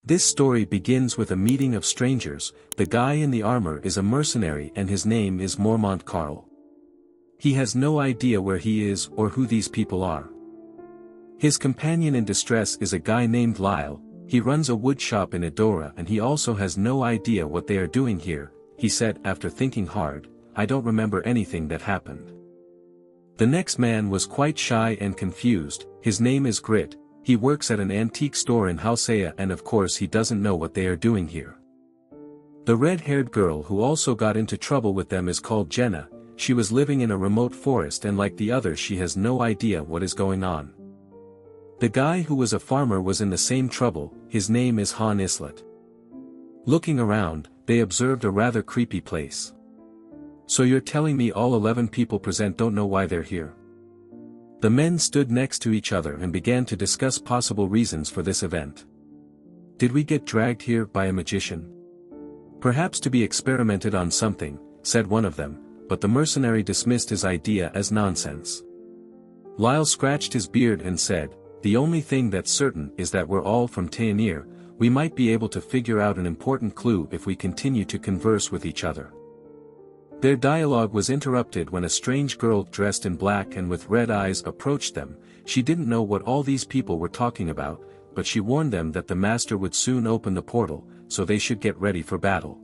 This story begins with a meeting of strangers. The guy in the armor is a mercenary and his name is Mormont Carl. He has no idea where he is or who these people are. His companion in distress is a guy named Lyle. He runs a wood shop in Edora and he also has no idea what they are doing here. He said after thinking hard, "I don't remember anything that happened." The next man was quite shy and confused. His name is Grit. He works at an antique store in Halsea and of course he doesn't know what they are doing here. The red-haired girl who also got into trouble with them is called Jenna. She was living in a remote forest and like the others she has no idea what is going on. The guy who was a farmer was in the same trouble. His name is Han Islet. Looking around, they observed a rather creepy place. "So you're telling me all 11 people present don't know why they're here?" The men stood next to each other and began to discuss possible reasons for this event. "Did we get dragged here by a magician? Perhaps to be experimented on something," said one of them, but the mercenary dismissed his idea as nonsense. Lyle scratched his beard and said, "The only thing that's certain is that we're all from Taenir. We might be able to figure out an important clue if we continue to converse with each other." Their dialogue was interrupted when a strange girl dressed in black and with red eyes approached them. She didn't know what all these people were talking about, but she warned them that the master would soon open the portal, so they should get ready for battle.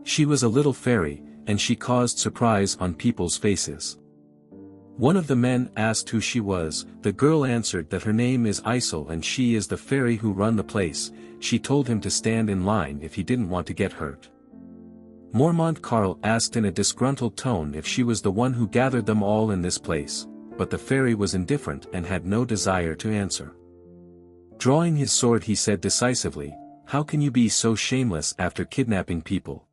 She was a little fairy, and she caused surprise on people's faces. One of the men asked who she was. The girl answered that her name is Isel and she is the fairy who run the place. She told him to stand in line if he didn't want to get hurt. Mormont Carl asked in a disgruntled tone if she was the one who gathered them all in this place, but the fairy was indifferent and had no desire to answer. Drawing his sword he said decisively, "How can you be so shameless after kidnapping people?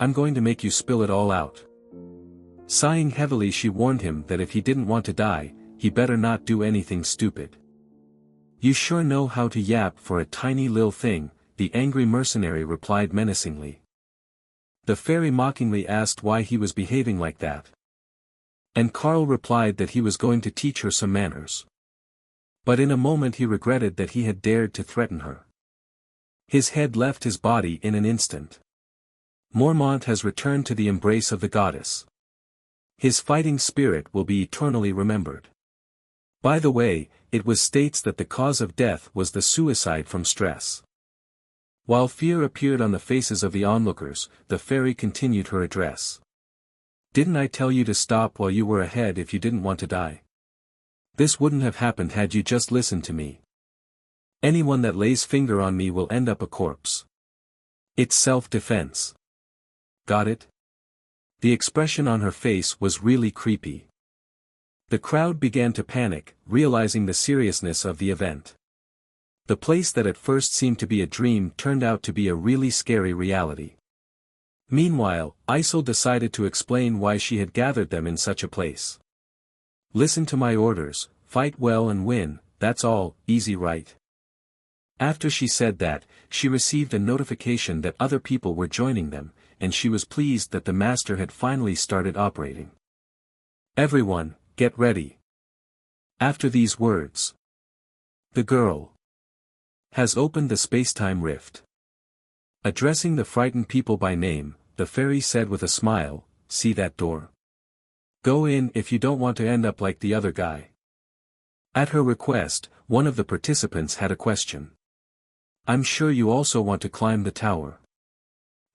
I'm going to make you spill it all out." Sighing heavily she warned him that if he didn't want to die, he better not do anything stupid. "You sure know how to yap for a tiny little thing," the angry mercenary replied menacingly. The fairy mockingly asked why he was behaving like that. And Carl replied that he was going to teach her some manners. But in a moment he regretted that he had dared to threaten her. His head left his body in an instant. Mormont has returned to the embrace of the goddess. His fighting spirit will be eternally remembered. By the way, it was states that the cause of death was the suicide from stress. While fear appeared on the faces of the onlookers, the fairy continued her address. "Didn't I tell you to stop while you were ahead if you didn't want to die? This wouldn't have happened had you just listened to me. Anyone that lays finger on me will end up a corpse. It's self-defense. Got it?" The expression on her face was really creepy. The crowd began to panic, realizing the seriousness of the event. The place that at first seemed to be a dream turned out to be a really scary reality. Meanwhile, Isel decided to explain why she had gathered them in such a place. "Listen to my orders, fight well and win, that's all, easy right?" After she said that, she received a notification that other people were joining them, and she was pleased that the master had finally started operating. "Everyone, get ready." After these words, the girl has opened the space-time rift. Addressing the frightened people by name, the fairy said with a smile, "See that door? Go in if you don't want to end up like the other guy." At her request, one of the participants had a question. "I'm sure you also want to climb the tower.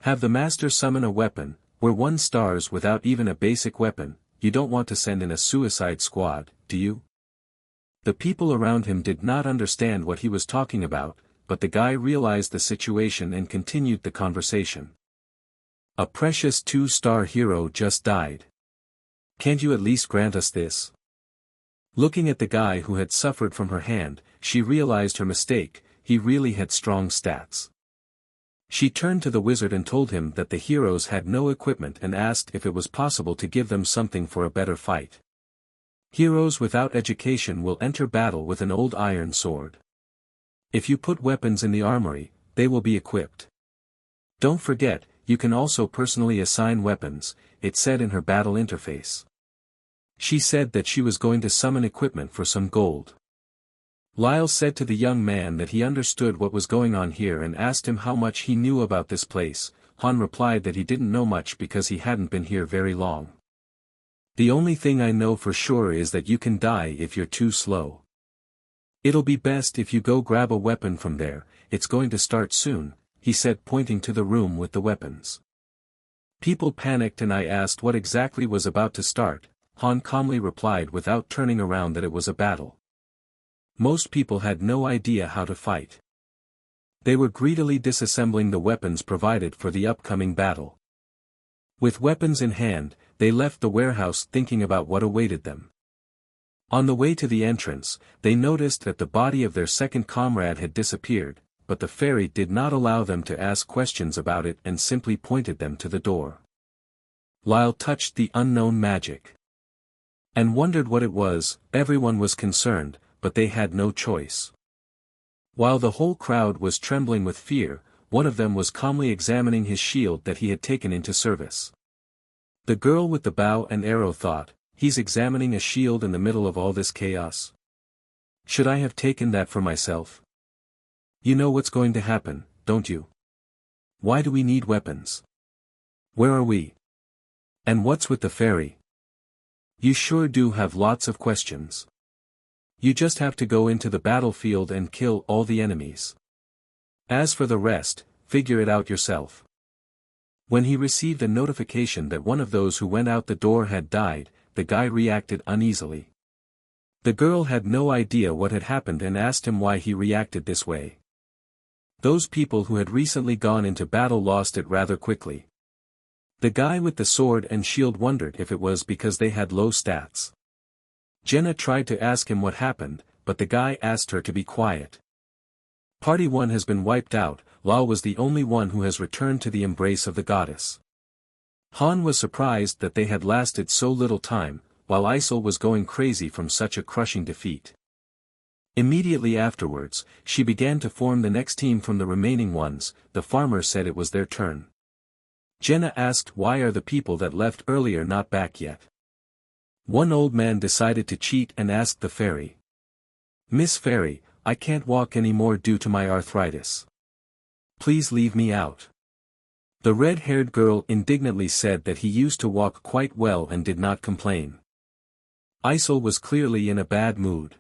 Have the master summon a weapon. We're 1 stars without even a basic weapon. You don't want to send in a suicide squad, do you?" The people around him did not understand what he was talking about, but the guy realized the situation and continued the conversation. "A precious 2-star hero just died. Can't you at least grant us this?" Looking at the guy who had suffered from her hand, she realized her mistake. He really had strong stats. She turned to the wizard and told him that the heroes had no equipment and asked if it was possible to give them something for a better fight. "Heroes without education will enter battle with an old iron sword. If you put weapons in the armory, they will be equipped. Don't forget, you can also personally assign weapons," it said in her battle interface. She said that she was going to summon equipment for some gold. Lyle said to the young man that he understood what was going on here and asked him how much he knew about this place. Han replied that he didn't know much because he hadn't been here very long. The only thing I know for sure is that you can die if you're too slow. It'll be best if you go grab a weapon from there, it's going to start soon, he said, pointing to the room with the weapons. People panicked and I asked what exactly was about to start. Han calmly replied without turning around that it was a battle. Most people had no idea how to fight. They were greedily disassembling the weapons provided for the upcoming battle. With weapons in hand, they left the warehouse thinking about what awaited them. On the way to the entrance, they noticed that the body of their second comrade had disappeared, but the fairy did not allow them to ask questions about it and simply pointed them to the door. Lyle touched the unknown magic and wondered what it was. Everyone was concerned, but they had no choice. While the whole crowd was trembling with fear, one of them was calmly examining his shield that he had taken into service. The girl with the bow and arrow thought, he's examining a shield in the middle of all this chaos. Should I have taken that for myself? You know what's going to happen, don't you? Why do we need weapons? Where are we? And what's with the fairy? You sure do have lots of questions. You just have to go into the battlefield and kill all the enemies. As for the rest, figure it out yourself. When he received a notification that one of those who went out the door had died, the guy reacted uneasily. The girl had no idea what had happened and asked him why he reacted this way. Those people who had recently gone into battle lost it rather quickly. The guy with the sword and shield wondered if it was because they had low stats. Jenna tried to ask him what happened, but the guy asked her to be quiet. Party 1 has been wiped out. Lal was the only one who has returned to the embrace of the goddess. Han was surprised that they had lasted so little time, while Isol was going crazy from such a crushing defeat. Immediately afterwards, she began to form the next team from the remaining ones. The farmer said it was their turn. Jenna asked why are the people that left earlier not back yet. One old man decided to cheat and asked the fairy. Miss Fairy, I can't walk anymore due to my arthritis. Please leave me out. The red-haired girl indignantly said that he used to walk quite well and did not complain. Isol was clearly in a bad mood.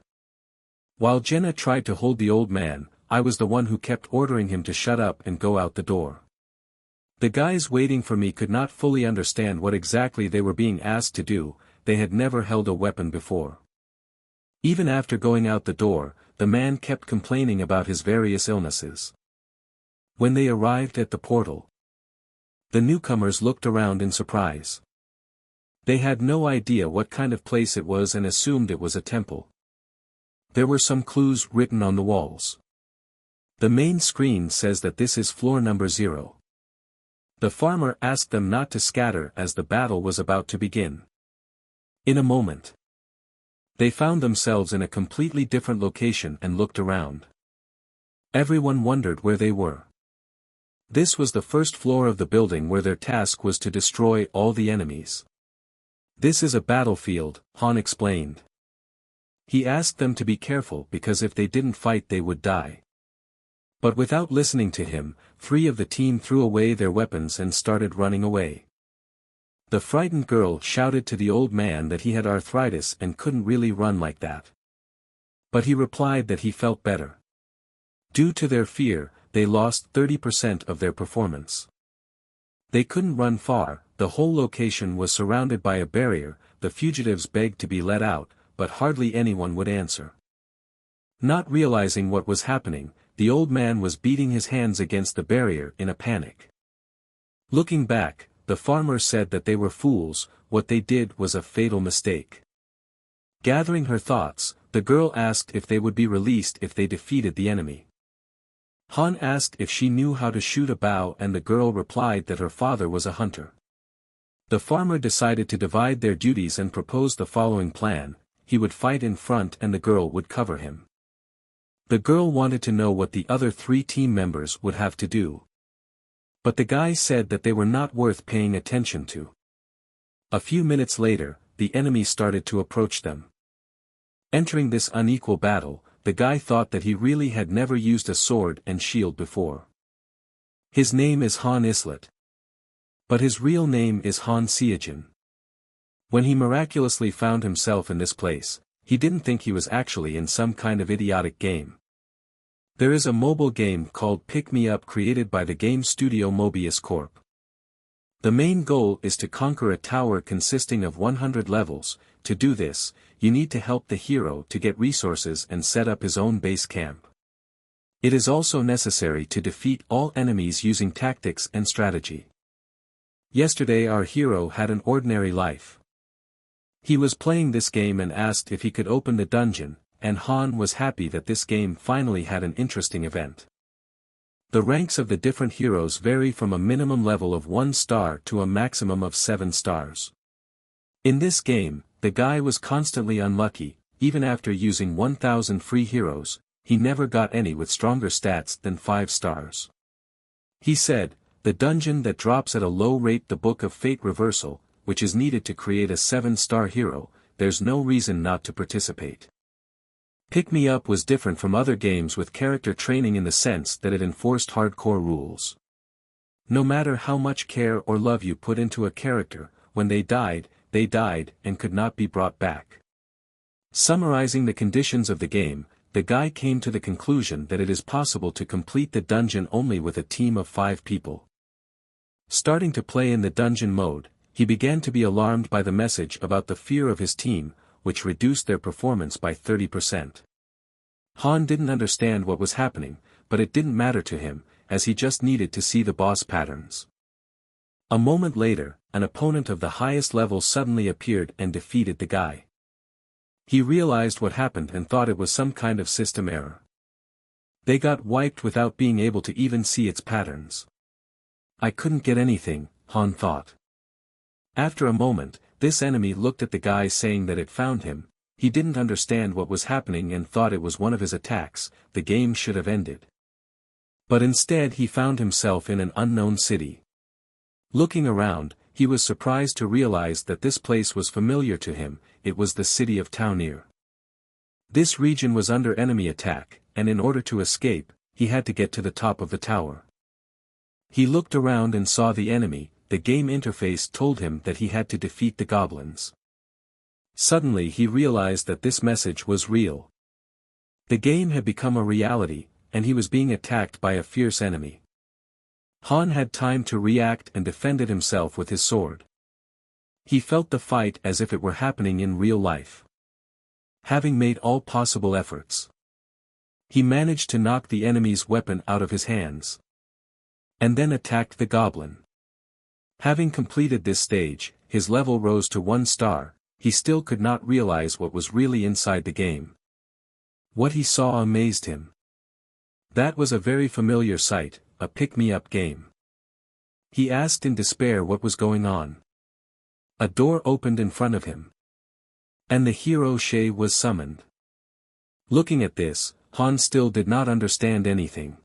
While Jenna tried to hold the old man, I was the one who kept ordering him to shut up and go out the door. The guys waiting for me could not fully understand what exactly they were being asked to do. They had never held a weapon before. Even after going out the door, the man kept complaining about his various illnesses. When they arrived at the portal, the newcomers looked around in surprise. They had no idea what kind of place it was and assumed it was a temple. There were some clues written on the walls. The main screen says that this is floor number 0. The farmer asked them not to scatter as the battle was about to begin. In a moment, they found themselves in a completely different location and looked around. Everyone wondered where they were. This was the first floor of the building where their task was to destroy all the enemies. This is a battlefield, Han explained. He asked them to be careful because if they didn't fight they would die. But without listening to him, 3 of the team threw away their weapons and started running away. The frightened girl shouted to the old man that he had arthritis and couldn't really run like that. But he replied that he felt better. Due to their fear, they lost 30% of their performance. They couldn't run far, the whole location was surrounded by a barrier. The fugitives begged to be let out, but hardly anyone would answer. Not realizing what was happening, the old man was beating his hands against the barrier in a panic. Looking back, the farmer said that they were fools. What they did was a fatal mistake. Gathering her thoughts, the girl asked if they would be released if they defeated the enemy. Han asked if she knew how to shoot a bow and the girl replied that her father was a hunter. The farmer decided to divide their duties and proposed the following plan: he would fight in front and the girl would cover him. The girl wanted to know what the other 3 team members would have to do. But the guy said that they were not worth paying attention to. A few minutes later, the enemy started to approach them. Entering this unequal battle, the guy thought that he really had never used a sword and shield before. His name is Han Islet. But his real name is Han Seijin. When he miraculously found himself in this place, he didn't think he was actually in some kind of idiotic game. There is a mobile game called Pick Me Up created by the game studio Mobius Corp. The main goal is to conquer a tower consisting of 100 levels. To do this, you need to help the hero to get resources and set up his own base camp. It is also necessary to defeat all enemies using tactics and strategy. Yesterday our hero had an ordinary life. He was playing this game and asked if he could open the dungeon, and Han was happy that this game finally had an interesting event. The ranks of the different heroes vary from a minimum level of 1 star to a maximum of 7 stars. In this game, the guy was constantly unlucky. Even after using 1000 free heroes, he never got any with stronger stats than 5 stars. He said, the dungeon that drops at a low rate, the Book of Fate Reversal, which is needed to create a 7-star hero, there's no reason not to participate. Pick Me Up was different from other games with character training in the sense that it enforced hardcore rules. No matter how much care or love you put into a character, when they died and could not be brought back. Summarizing the conditions of the game, the guy came to the conclusion that it is possible to complete the dungeon only with a team of 5 people. Starting to play in the dungeon mode, he began to be alarmed by the message about the fear of his team, which reduced their performance by 30%. Han didn't understand what was happening, but it didn't matter to him, as he just needed to see the boss patterns. A moment later, an opponent of the highest level suddenly appeared and defeated the guy. He realized what happened and thought it was some kind of system error. They got wiped without being able to even see its patterns. I couldn't get anything, Han thought. After a moment, this enemy looked at the guy saying that it found him. He didn't understand what was happening and thought it was one of his attacks. The game should have ended. But instead he found himself in an unknown city. Looking around, he was surprised to realize that this place was familiar to him. It was the city of Taunir. This region was under enemy attack, and in order to escape, he had to get to the top of the tower. He looked around and saw the enemy. The game interface told him that he had to defeat the goblins. Suddenly he realized that this message was real. The game had become a reality, and he was being attacked by a fierce enemy. Han had time to react and defended himself with his sword. He felt the fight as if it were happening in real life. Having made all possible efforts, he managed to knock the enemy's weapon out of his hands. And then attacked the goblin. Having completed this stage, his level rose to 1 star. He still could not realize what was really inside the game. What he saw amazed him. That was a very familiar sight, a pick-me-up game. He asked in despair what was going on. A door opened in front of him. And the hero Shay was summoned. Looking at this, Han still did not understand anything.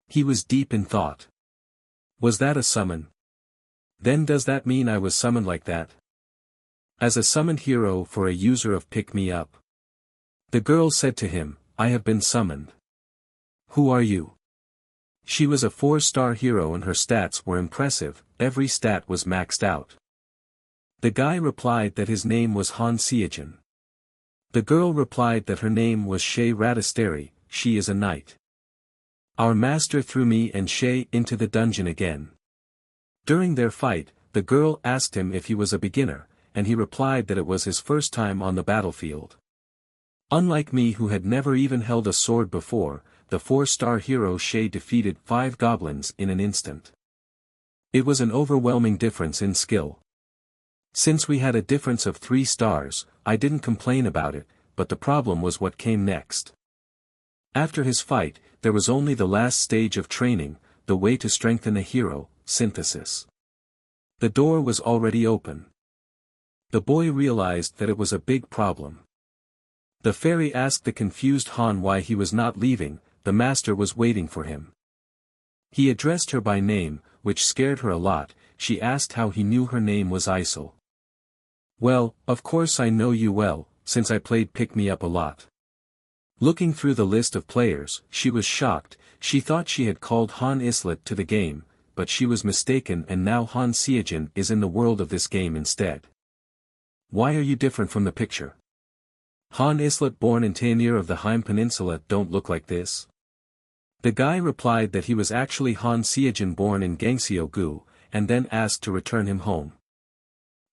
He was deep in thought. Was that a summon? Then does that mean I was summoned like that? As a summoned hero for a user of Pick Me Up. The girl said to him, I have been summoned. Who are you? She was a 4-star hero and her stats were impressive, every stat was maxed out. The guy replied that his name was Han Seijin. The girl replied that her name was Shay Radisteri, she is a knight. Our master threw me and Shay into the dungeon again. During their fight, the girl asked him if he was a beginner, and he replied that it was his first time on the battlefield. Unlike me who had never even held a sword before, the 4-star hero Shay defeated 5 goblins in an instant. It was an overwhelming difference in skill. Since we had a difference of 3 stars, I didn't complain about it, but the problem was what came next. After his fight, there was only the last stage of training, the way to strengthen a hero, synthesis. The door was already open. The boy realized that it was a big problem. The fairy asked the confused Han why he was not leaving. The master was waiting for him. He addressed her by name, which scared her a lot. She asked how he knew her name was Isel. Well, of course I know you well, since I played Pick Me Up a lot. Looking through the list of players, she was shocked. She thought she had called Han Islet to the game, but she was mistaken, and now Han Seojin is in the world of this game instead. Why are you different from the picture? Han Islet born in Taenir of the Heim Peninsula don't look like this. The guy replied that he was actually Han Seojin born in Gangseo-gu, and then asked to return him home.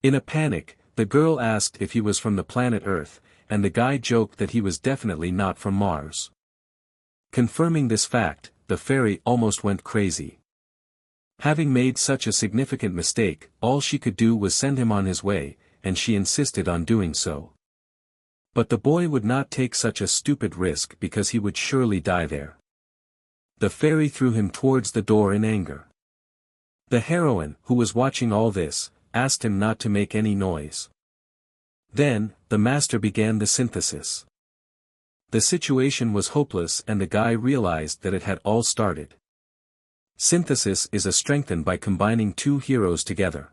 In a panic, the girl asked if he was from the planet Earth, and the guy joked that he was definitely not from Mars. Confirming this fact, the fairy almost went crazy. Having made such a significant mistake, all she could do was send him on his way, and she insisted on doing so. But the boy would not take such a stupid risk because he would surely die there. The fairy threw him towards the door in anger. The heroine, who was watching all this, asked him not to make any noise. Then, the master began the synthesis. The situation was hopeless, and the guy realized that it had all started. Synthesis is strengthened by combining two heroes together.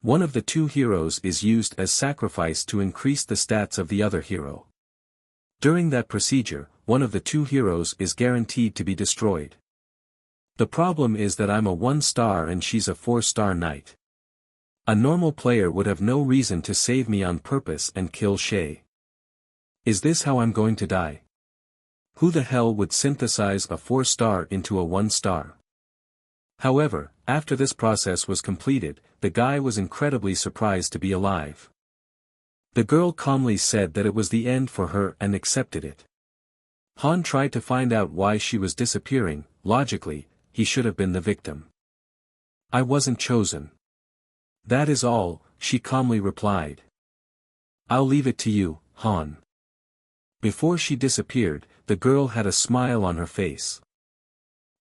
One of the two heroes is used as sacrifice to increase the stats of the other hero. During that procedure, one of the two heroes is guaranteed to be destroyed. The problem is that I'm a 1-star and she's a 4-star knight. A normal player would have no reason to save me on purpose and kill Shay. Is this how I'm going to die? Who the hell would synthesize a 4-star into a 1-star? However, after this process was completed, the guy was incredibly surprised to be alive. The girl calmly said that it was the end for her and accepted it. Han tried to find out why she was disappearing. Logically, he should have been the victim. I wasn't chosen. That is all, she calmly replied. I'll leave it to you, Han. Before she disappeared, the girl had a smile on her face.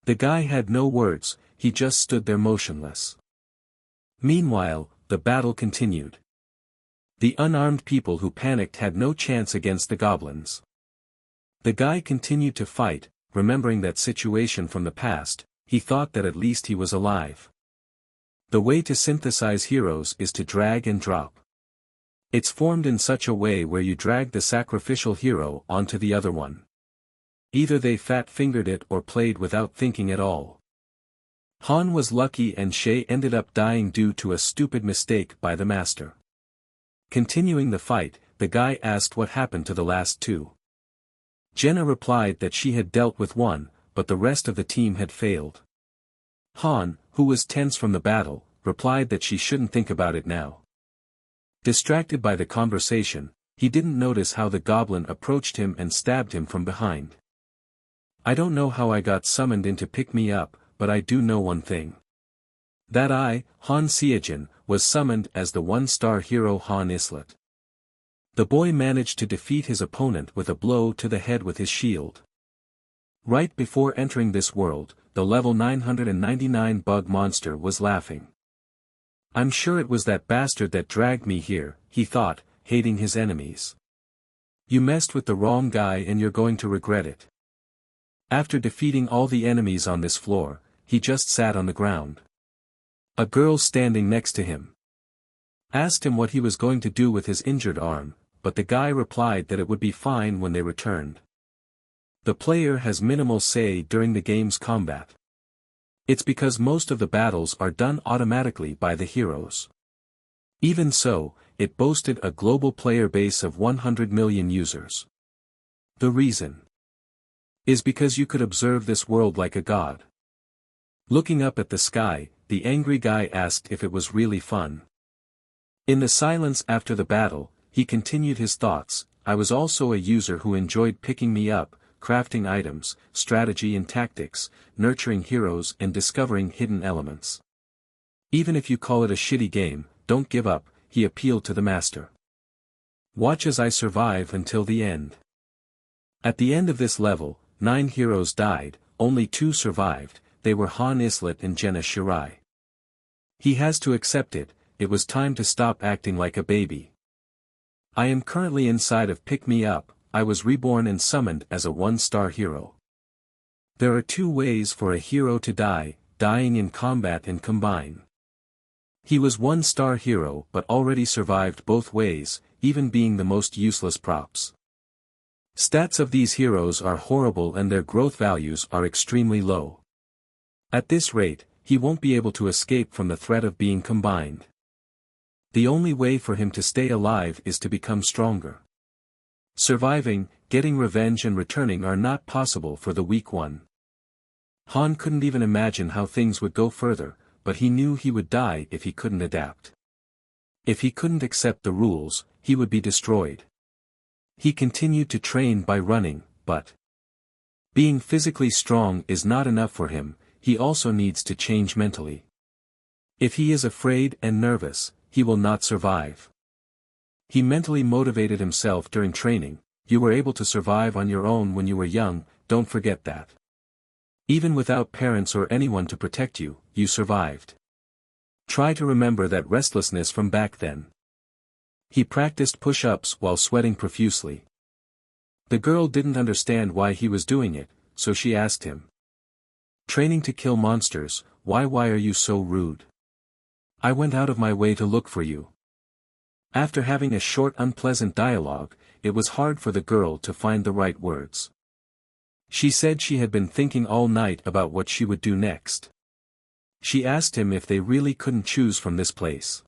The guy had no words, he just stood there motionless. Meanwhile, the battle continued. The unarmed people who panicked had no chance against the goblins. The guy continued to fight, remembering that situation from the past. He thought that at least he was alive. The way to synthesize heroes is to drag and drop. It's formed in such a way where you drag the sacrificial hero onto the other one. Either they fat-fingered it or played without thinking at all. Han was lucky and Shay ended up dying due to a stupid mistake by the master. Continuing the fight, the guy asked what happened to the last two. Jenna replied that she had dealt with one, but the rest of the team had failed. Han, who was tense from the battle, replied that she shouldn't think about it now. Distracted by the conversation, he didn't notice how the goblin approached him and stabbed him from behind. I don't know how I got summoned in to pick me up, but I do know one thing. That I, Han Seojin, was summoned as the 1-star hero Han Islet. The boy managed to defeat his opponent with a blow to the head with his shield. Right before entering this world, the level 999 bug monster was laughing. I'm sure it was that bastard that dragged me here, he thought, hating his enemies. You messed with the wrong guy and you're going to regret it. After defeating all the enemies on this floor, he just sat on the ground. A girl standing next to him asked him what he was going to do with his injured arm, but the guy replied that it would be fine when they returned. The player has minimal say during the game's combat. It's because most of the battles are done automatically by the heroes. Even so, it boasted a global player base of 100 million users. The reason is because you could observe this world like a god. Looking up at the sky, the angry guy asked if it was really fun. In the silence after the battle, he continued his thoughts. I was also a user who enjoyed picking me up, crafting items, strategy and tactics, nurturing heroes and discovering hidden elements. Even if you call it a shitty game, don't give up, he appealed to the master. Watch as I survive until the end. At the end of this level, 9 heroes died, only 2 survived. They were Han Islet and Jenna Shirai. He has to accept it, it was time to stop acting like a baby. I am currently inside of Pick Me Up, I was reborn and summoned as a 1-star hero. There are 2 ways for a hero to die, dying in combat and combine. He was 1-star hero but already survived both ways, even being the most useless props. Stats of these heroes are horrible and their growth values are extremely low. At this rate, he won't be able to escape from the threat of being combined. The only way for him to stay alive is to become stronger. Surviving, getting revenge and returning are not possible for the weak one. Han couldn't even imagine how things would go further, but he knew he would die if he couldn't adapt. If he couldn't accept the rules, he would be destroyed. He continued to train by running, but being physically strong is not enough for him, he also needs to change mentally. If he is afraid and nervous, he will not survive. He mentally motivated himself during training. You were able to survive on your own when you were young, don't forget that. Even without parents or anyone to protect you, you survived. Try to remember that restlessness from back then. He practiced push-ups while sweating profusely. The girl didn't understand why he was doing it, so she asked him. Training to kill monsters, why are you so rude? I went out of my way to look for you. After having a short unpleasant dialogue, it was hard for the girl to find the right words. She said she had been thinking all night about what she would do next. She asked him if they really couldn't choose from this place.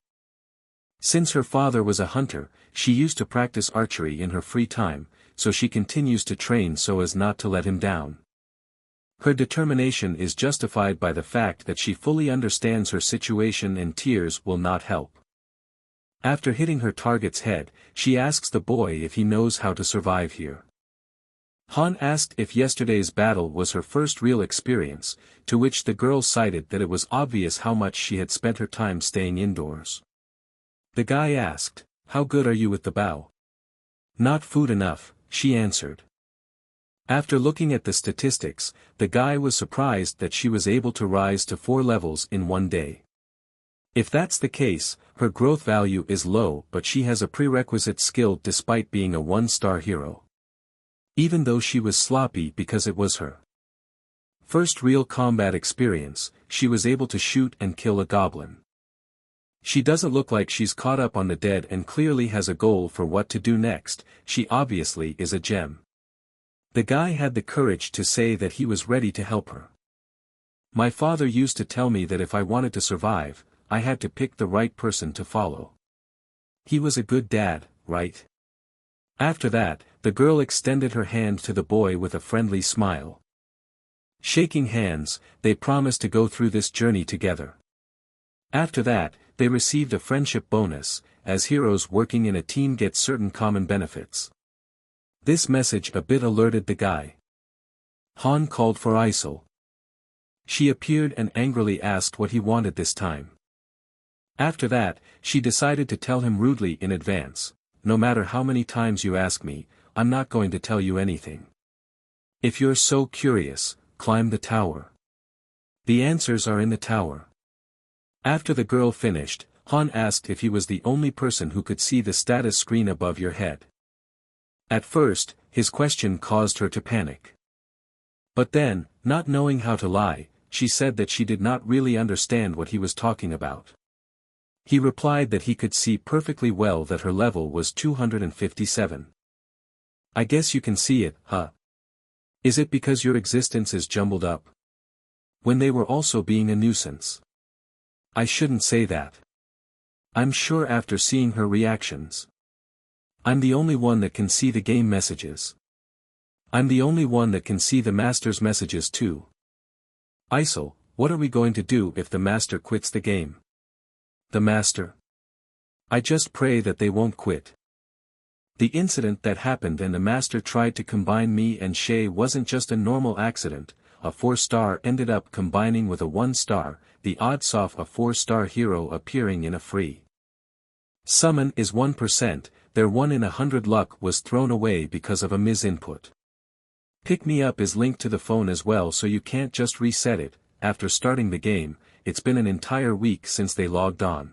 Since her father was a hunter, she used to practice archery in her free time, so she continues to train so as not to let him down. Her determination is justified by the fact that she fully understands her situation and tears will not help. After hitting her target's head, she asks the boy if he knows how to survive here. Han asked if yesterday's battle was her first real experience, to which the girl cited that it was obvious how much she had spent her time staying indoors. The guy asked, "How good are you with the bow?" "Not food enough," she answered. After looking at the statistics, the guy was surprised that she was able to rise to 4 levels in one day. If that's the case, her growth value is low, but she has a prerequisite skill despite being a 1-star hero. Even though she was sloppy because it was her first real combat experience, she was able to shoot and kill a goblin. She doesn't look like she's caught up on the dead and clearly has a goal for what to do next. She obviously is a gem. The guy had the courage to say that he was ready to help her. My father used to tell me that if I wanted to survive, I had to pick the right person to follow. He was a good dad, right? After that, the girl extended her hand to the boy with a friendly smile. Shaking hands, they promised to go through this journey together. After that, they received a friendship bonus, as heroes working in a team get certain common benefits. This message a bit alerted the guy. Han called for Isol. She appeared and angrily asked what he wanted this time. After that, she decided to tell him rudely in advance, "No matter how many times you ask me, I'm not going to tell you anything. If you're so curious, climb the tower. The answers are in the tower." After the girl finished, Han asked if he was the only person who could see the status screen above your head. At first, his question caused her to panic. But then, not knowing how to lie, she said that she did not really understand what he was talking about. He replied that he could see perfectly well that her level was 257. "I guess you can see it, huh? Is it because your existence is jumbled up? When they were also being a nuisance. I shouldn't say that. I'm sure after seeing her reactions. I'm the only one that can see the game messages. I'm the only one that can see the master's messages too. Isol, what are we going to do if the master quits the game?" "The master? I just pray that they won't quit. The incident that happened and the master tried to combine me and Shay wasn't just a normal accident. A 4-star ended up combining with a 1-star, the odds of a 4-star hero appearing in a free summon is 1%, their 1 in 100 luck was thrown away because of a misinput. Pick Me Up is linked to the phone as well, so you can't just reset it. After starting the game, it's been an entire week since they logged on."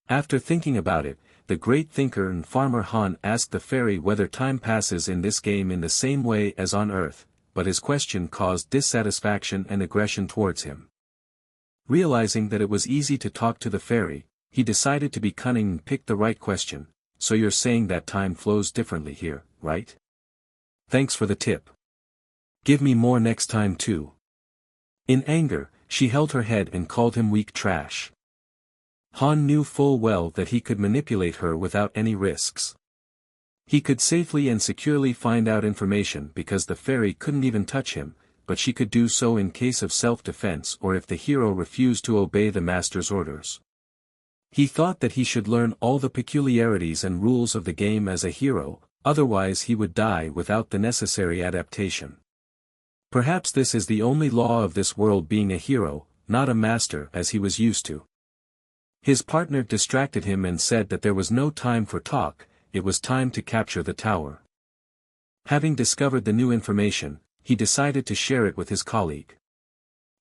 After thinking about it, the great thinker and farmer Han asked the fairy whether time passes in this game in the same way as on Earth, but his question caused dissatisfaction and aggression towards him. Realizing that it was easy to talk to the fairy, he decided to be cunning and picked the right question. "So you're saying that time flows differently here, right?" Thanks for the tip. Give me more next time too. In anger, she held her head and called him weak trash. Han knew full well that he could manipulate her without any risks. He could safely and securely find out information because the fairy couldn't even touch him, but she could do so in case of self-defense or if the hero refused to obey the master's orders. He thought that he should learn all the peculiarities and rules of the game as a hero, otherwise he would die without the necessary adaptation. Perhaps this is the only law of this world, being a hero, not a master as he was used to. His partner distracted him and said that there was no time for talk, it was time to capture the tower. Having discovered the new information, he decided to share it with his colleague.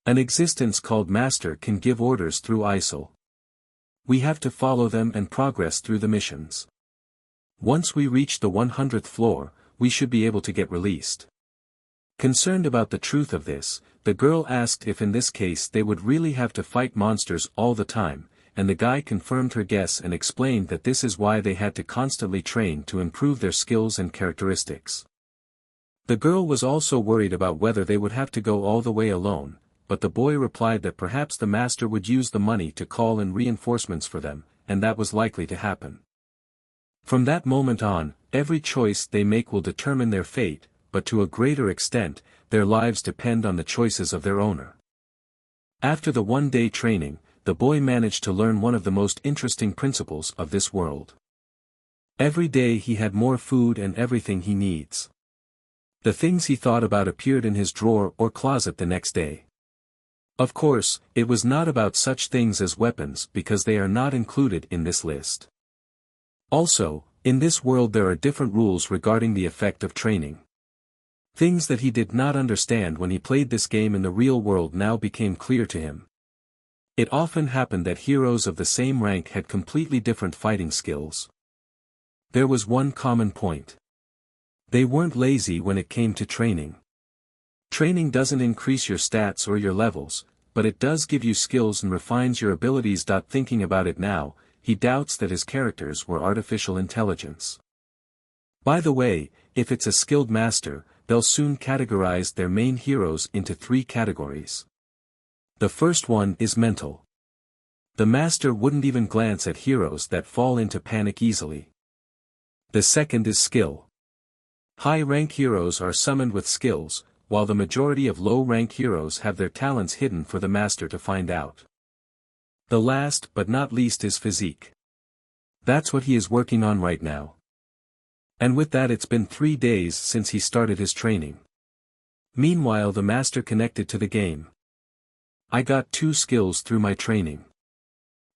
An existence called Master can give orders through ISIL. We have to follow them and progress through the missions. Once we reach the 100th floor, we should be able to get released. Concerned about the truth of this, the girl asked if in this case they would really have to fight monsters all the time, and the guy confirmed her guess and explained that this is why they had to constantly train to improve their skills and characteristics. The girl was also worried about whether they would have to go all the way alone, but the boy replied that perhaps the master would use the money to call in reinforcements for them, and that was likely to happen. From that moment on, every choice they make will determine their fate, but to a greater extent, their lives depend on the choices of their owner. After the one-day training, the boy managed to learn one of the most interesting principles of this world. Every day he had more food and everything he needs. The things he thought about appeared in his drawer or closet the next day. Of course, it was not about such things as weapons because they are not included in this list. Also, in this world there are different rules regarding the effect of training. Things that he did not understand when he played this game in the real world now became clear to him. It often happened that heroes of the same rank had completely different fighting skills. There was one common point. They weren't lazy when it came to training. Training doesn't increase your stats or your levels, but it does give you skills and refines your abilities. Thinking about it now, he doubts that his characters were artificial intelligence. By the way, if it's a skilled master, they'll soon categorize their main heroes into 3 categories. The first one is mental. The master wouldn't even glance at heroes that fall into panic easily. The second is skill. High-rank heroes are summoned with skills, while the majority of low-rank heroes have their talents hidden for the master to find out. The last but not least is physique. That's what he is working on right now. And with that, it's been 3 days since he started his training. Meanwhile, the master connected to the game. I got 2 skills through my training.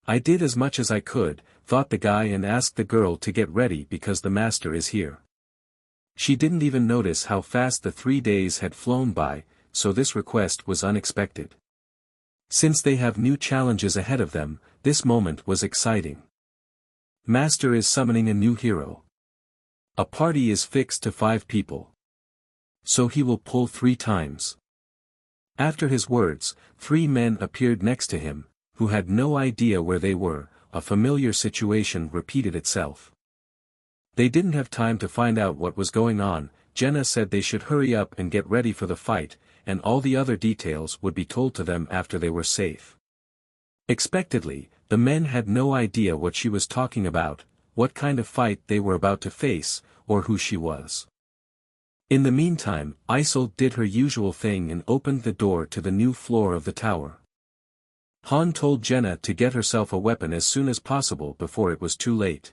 I did as much as I could, thought the guy, and asked the girl to get ready because the master is here. She didn't even notice how fast the 3 days had flown by, so this request was unexpected. Since they have new challenges ahead of them, this moment was exciting. Master is summoning a new hero. A party is fixed to 5 people. So he will pull 3 times. After his words, 3 men appeared next to him, who had no idea where they were. A familiar situation repeated itself. They didn't have time to find out what was going on. Jenna said they should hurry up and get ready for the fight, and all the other details would be told to them after they were safe. Expectedly, the men had no idea what she was talking about, what kind of fight they were about to face, or who she was. In the meantime, ISIL did her usual thing and opened the door to the new floor of the tower. Han told Jenna to get herself a weapon as soon as possible before it was too late.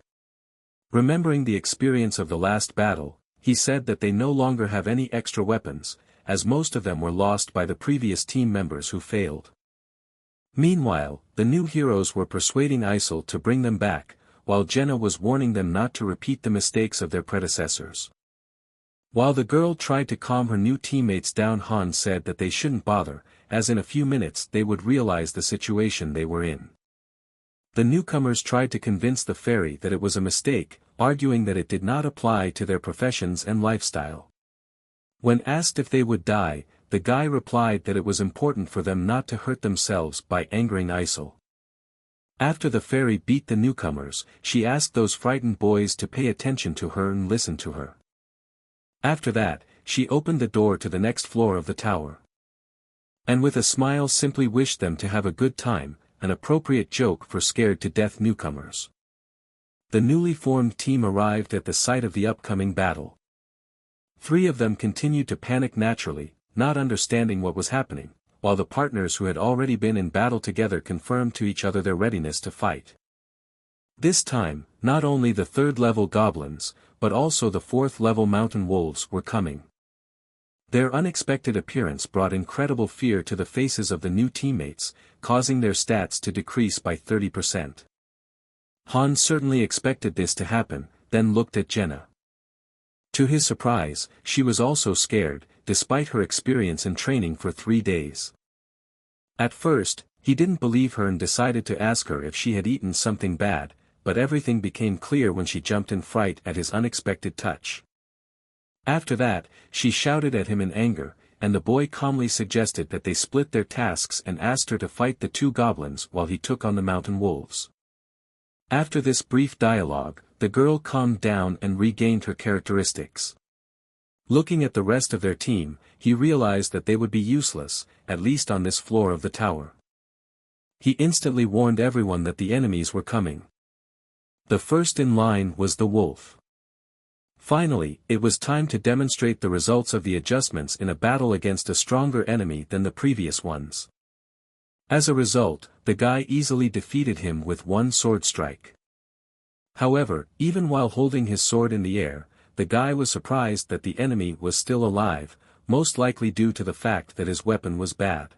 Remembering the experience of the last battle, he said that they no longer have any extra weapons, as most of them were lost by the previous team members who failed. Meanwhile, the new heroes were persuading ISIL to bring them back, while Jenna was warning them not to repeat the mistakes of their predecessors. While the girl tried to calm her new teammates down, Han said that they shouldn't bother, as in a few minutes they would realize the situation they were in. The newcomers tried to convince the fairy that it was a mistake, arguing that it did not apply to their professions and lifestyle. When asked if they would die, the guy replied that it was important for them not to hurt themselves by angering ISIL. After the fairy beat the newcomers, she asked those frightened boys to pay attention to her and listen to her. After that, she opened the door to the next floor of the tower. And with a smile simply wished them to have a good time, an appropriate joke for scared-to-death newcomers. The newly formed team arrived at the site of the upcoming battle. 3 of them continued to panic naturally, not understanding what was happening, while the partners who had already been in battle together confirmed to each other their readiness to fight. This time, not only the 3rd-level goblins, but also the 4th-level mountain wolves were coming. Their unexpected appearance brought incredible fear to the faces of the new teammates, causing their stats to decrease by 30%. Han certainly expected this to happen, then looked at Jenna. To his surprise, she was also scared, despite her experience in training for 3 days. At first, he didn't believe her and decided to ask her if she had eaten something bad, but everything became clear when she jumped in fright at his unexpected touch. After that, she shouted at him in anger, and the boy calmly suggested that they split their tasks and asked her to fight the 2 goblins while he took on the mountain wolves. After this brief dialogue, the girl calmed down and regained her characteristics. Looking at the rest of their team, he realized that they would be useless, at least on this floor of the tower. He instantly warned everyone that the enemies were coming. The first in line was the wolf. Finally, it was time to demonstrate the results of the adjustments in a battle against a stronger enemy than the previous ones. As a result, the guy easily defeated him with 1 sword strike. However, even while holding his sword in the air, the guy was surprised that the enemy was still alive, most likely due to the fact that his weapon was bad.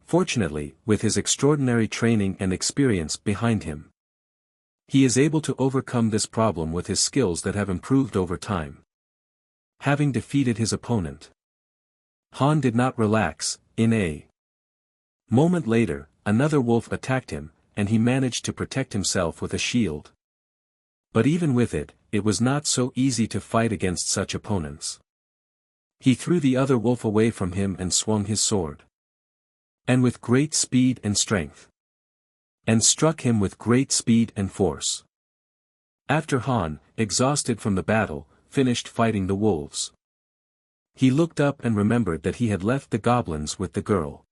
Fortunately, with his extraordinary training and experience behind him, he is able to overcome this problem with his skills that have improved over time. Having defeated his opponent, Han did not relax. In a moment later, another wolf attacked him, and he managed to protect himself with a shield. But even with it, it was not so easy to fight against such opponents. He threw the other wolf away from him and swung his sword. And with great speed and strength. And struck him with great speed and force. After Han, exhausted from the battle, finished fighting the wolves, he looked up and remembered that he had left the goblins with the girl.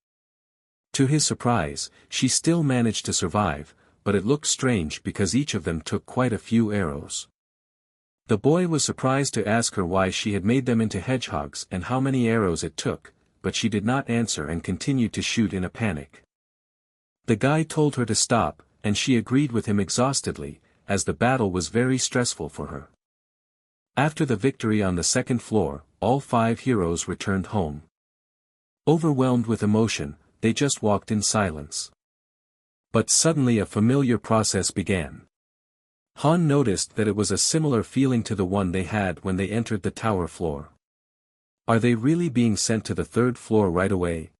To his surprise, she still managed to survive, but it looked strange because each of them took quite a few arrows. The boy was surprised to ask her why she had made them into hedgehogs and how many arrows it took, but she did not answer and continued to shoot in a panic. The guy told her to stop, and she agreed with him exhaustedly, as the battle was very stressful for her. After the victory on the 2nd floor, all 5 heroes returned home. Overwhelmed with emotion, they just walked in silence. But suddenly a familiar process began. Han noticed that it was a similar feeling to the one they had when they entered the tower floor. Are they really being sent to the 3rd floor right away?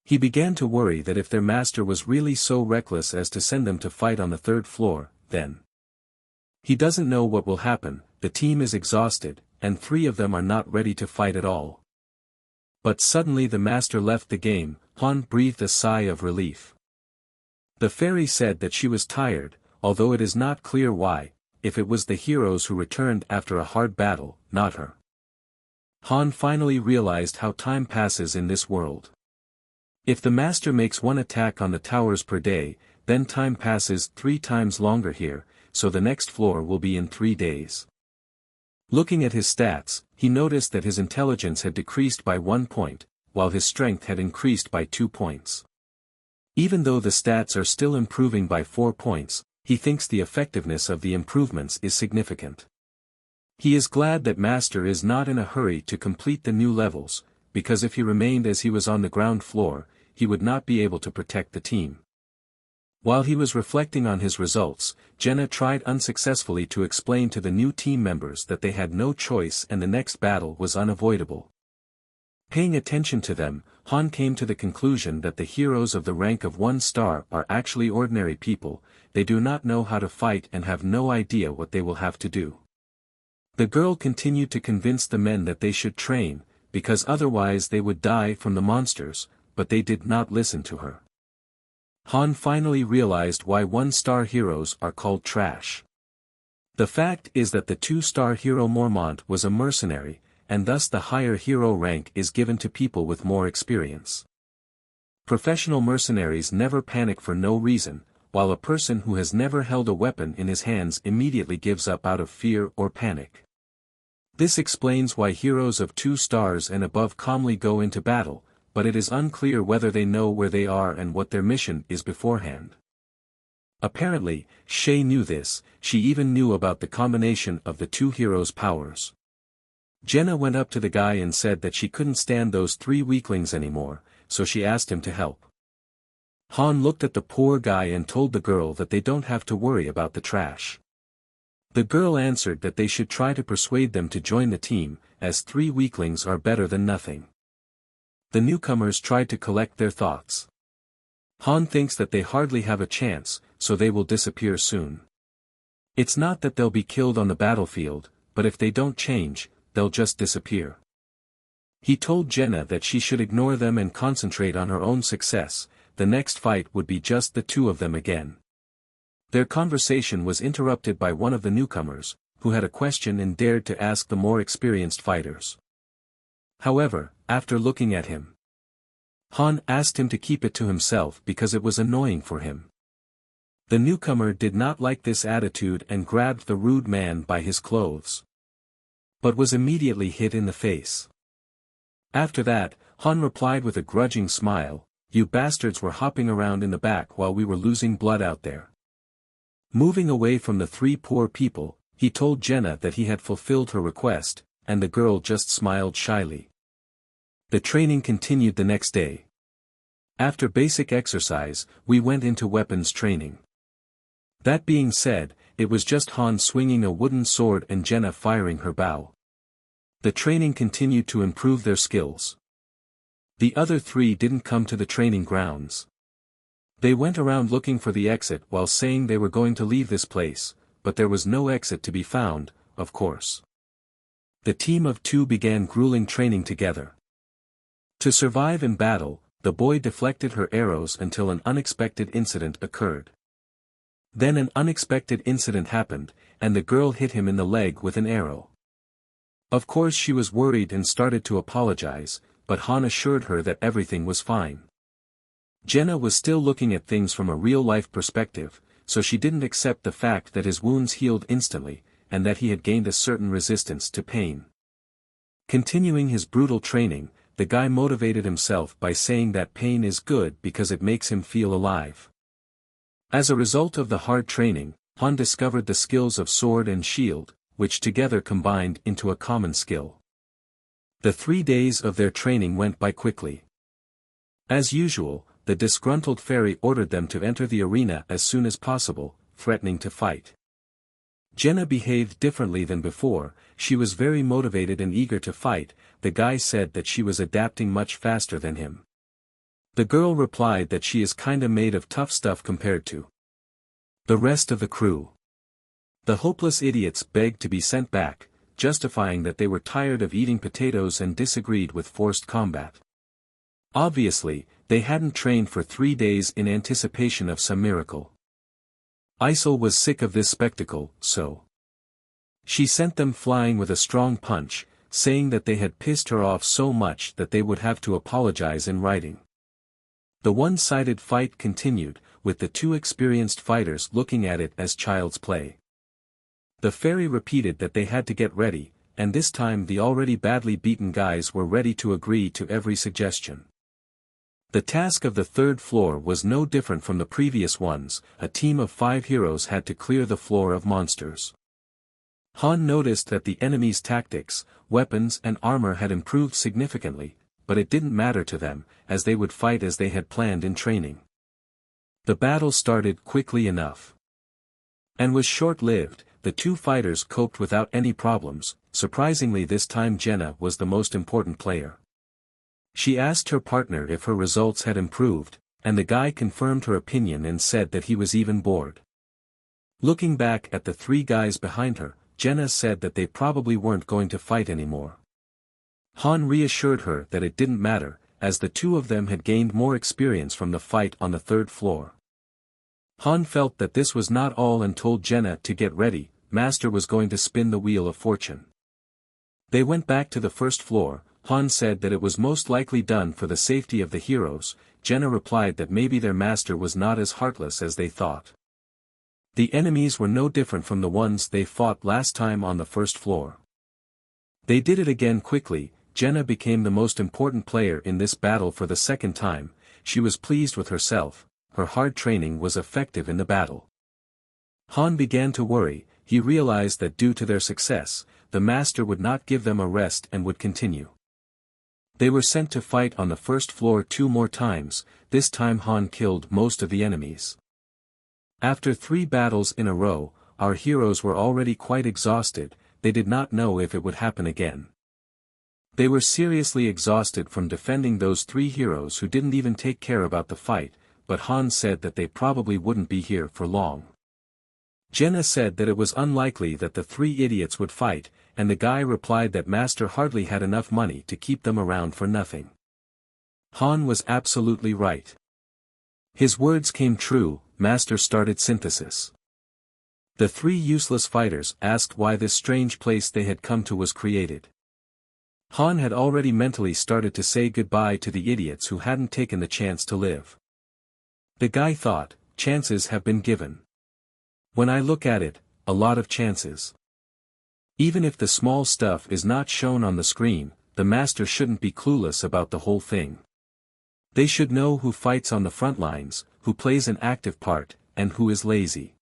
He began to worry that if their master was really so reckless as to send them to fight on the 3rd floor, then he doesn't know what will happen. The team is exhausted, and 3 of them are not ready to fight at all. But suddenly the master left the game. Han breathed a sigh of relief. The fairy said that she was tired, although it is not clear why, if it was the heroes who returned after a hard battle, not her. Han finally realized how time passes in this world. If the master makes 1 attack on the towers per day, then time passes 3 times longer here, so the next floor will be in 3 days. Looking at his stats, he noticed that his intelligence had decreased by 1 point, while his strength had increased by 2 points. Even though the stats are still improving by 4 points, he thinks the effectiveness of the improvements is significant. He is glad that Master is not in a hurry to complete the new levels, because if he remained as he was on the ground floor, he would not be able to protect the team. While he was reflecting on his results, Jenna tried unsuccessfully to explain to the new team members that they had no choice and the next battle was unavoidable. Paying attention to them, Han came to the conclusion that the heroes of the rank of 1 star are actually ordinary people. They do not know how to fight and have no idea what they will have to do. The girl continued to convince the men that they should train, because otherwise they would die from the monsters, but they did not listen to her. Han finally realized why 1 star heroes are called trash. The fact is that the 2-star hero Mormont was a mercenary, and thus the higher hero rank is given to people with more experience. Professional mercenaries never panic for no reason, while a person who has never held a weapon in his hands immediately gives up out of fear or panic. This explains why heroes of 2 stars and above calmly go into battle, but it is unclear whether they know where they are and what their mission is beforehand. Apparently, Shay knew this. She even knew about the combination of the 2 heroes' powers. Jenna went up to the guy and said that she couldn't stand those 3 weaklings anymore, so she asked him to help. Han looked at the poor guy and told the girl that they don't have to worry about the trash. The girl answered that they should try to persuade them to join the team, as 3 weaklings are better than nothing. The newcomers tried to collect their thoughts. Han thinks that they hardly have a chance, so they will disappear soon. It's not that they'll be killed on the battlefield, but if they don't change, they'll just disappear. He told Jenna that she should ignore them and concentrate on her own success. The next fight would be just the 2 of them again. Their conversation was interrupted by one of the newcomers, who had a question and dared to ask the more experienced fighters. However, after looking at him, Han asked him to keep it to himself because it was annoying for him. The newcomer did not like this attitude and grabbed the rude man by his clothes, but was immediately hit in the face. After that, Han replied with a grudging smile, "You bastards were hopping around in the back while we were losing blood out there." Moving away from the 3 poor people, he told Jenna that he had fulfilled her request, and the girl just smiled shyly. The training continued the next day. After basic exercise, we went into weapons training. That being said, it was just Han swinging a wooden sword and Jenna firing her bow. The training continued to improve their skills. The other 3 didn't come to the training grounds. They went around looking for the exit while saying they were going to leave this place, but there was no exit to be found, of course. The team of 2 began grueling training together. To survive in battle, the boy deflected her arrows until an unexpected incident occurred. Then an unexpected incident happened, and the girl hit him in the leg with an arrow. Of course she was worried and started to apologize, but Han assured her that everything was fine. Jenna was still looking at things from a real-life perspective, so she didn't accept the fact that his wounds healed instantly, and that he had gained a certain resistance to pain. Continuing his brutal training, the guy motivated himself by saying that pain is good because it makes him feel alive. As a result of the hard training, Han discovered the skills of sword and shield, which together combined into a common skill. The 3 days of their training went by quickly. As usual, the disgruntled fairy ordered them to enter the arena as soon as possible, threatening to fight. Jenna behaved differently than before. She was very motivated and eager to fight. The guy said that she was adapting much faster than him. The girl replied that she is kinda made of tough stuff compared to the rest of the crew. The hopeless idiots begged to be sent back, justifying that they were tired of eating potatoes and disagreed with forced combat. Obviously, they hadn't trained for 3 days in anticipation of some miracle. Isel was sick of this spectacle, so she sent them flying with a strong punch, saying that they had pissed her off so much that they would have to apologize in writing. The one-sided fight continued, with the 2 experienced fighters looking at it as child's play. The fairy repeated that they had to get ready, and this time the already badly beaten guys were ready to agree to every suggestion. The task of the 3rd floor was no different from the previous ones. A team of 5 heroes had to clear the floor of monsters. Han noticed that the enemy's tactics, weapons and armor had improved significantly, but it didn't matter to them, as they would fight as they had planned in training. The battle started quickly enough, and was short-lived. The 2 fighters coped without any problems. Surprisingly, this time Jenna was the most important player. She asked her partner if her results had improved, and the guy confirmed her opinion and said that he was even bored. Looking back at the 3 guys behind her, Jenna said that they probably weren't going to fight anymore. Han reassured her that it didn't matter, as the 2 of them had gained more experience from the fight on the 3rd floor. Han felt that this was not all and told Jenna to get ready, Master was going to spin the wheel of fortune. They went back to the first floor. Han said that it was most likely done for the safety of the heroes. Jenna replied that maybe their master was not as heartless as they thought. The enemies were no different from the ones they fought last time on the first floor. They did it again quickly. Jenna became the most important player in this battle for the second time. She was pleased with herself. Her hard training was effective in the battle. Han began to worry. He realized that due to their success, the master would not give them a rest and would continue. They were sent to fight on the first floor 2 more times. This time Han killed most of the enemies. After 3 battles in a row, our heroes were already quite exhausted. They did not know if it would happen again. They were seriously exhausted from defending those 3 heroes who didn't even take care about the fight, but Han said that they probably wouldn't be here for long. Jenna said that it was unlikely that the 3 idiots would fight, and the guy replied that Master hardly had enough money to keep them around for nothing. Han was absolutely right. His words came true. Master started synthesis. The 3 useless fighters asked why this strange place they had come to was created. Han had already mentally started to say goodbye to the idiots who hadn't taken the chance to live. The guy thought, chances have been given. When I look at it, a lot of chances. Even if the small stuff is not shown on the screen, the master shouldn't be clueless about the whole thing. They should know who fights on the front lines, who plays an active part, and who is lazy.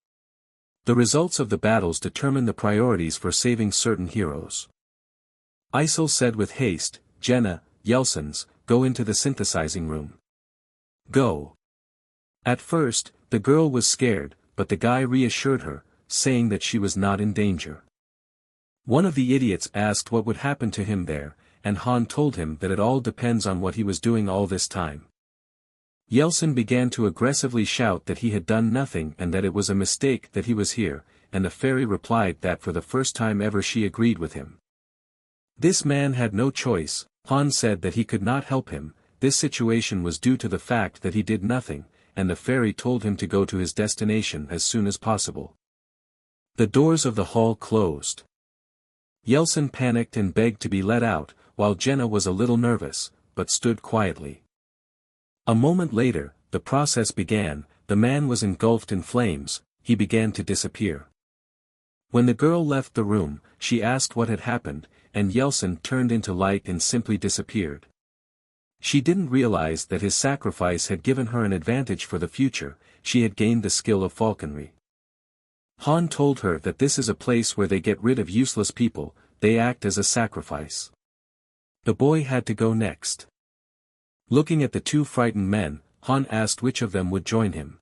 The results of the battles determine the priorities for saving certain heroes. Isel said with haste, Jenna, Yelsens, go into the synthesizing room. Go. At first, the girl was scared, but the guy reassured her, saying that she was not in danger. One of the idiots asked what would happen to him there, and Han told him that it all depends on what he was doing all this time. Yeltsin began to aggressively shout that he had done nothing and that it was a mistake that he was here, and the fairy replied that for the first time ever she agreed with him. This man had no choice. Han said that he could not help him. This situation was due to the fact that he did nothing, and the fairy told him to go to his destination as soon as possible. The doors of the hall closed. Yeltsin panicked and begged to be let out, while Jenna was a little nervous, but stood quietly. A moment later, the process began. The man was engulfed in flames. He began to disappear. When the girl left the room, she asked what had happened, and Yeltsin turned into light and simply disappeared. She didn't realize that his sacrifice had given her an advantage for the future. She had gained the skill of falconry. Han told her that this is a place where they get rid of useless people. They act as a sacrifice. The boy had to go next. Looking at the 2 frightened men, Han asked which of them would join him.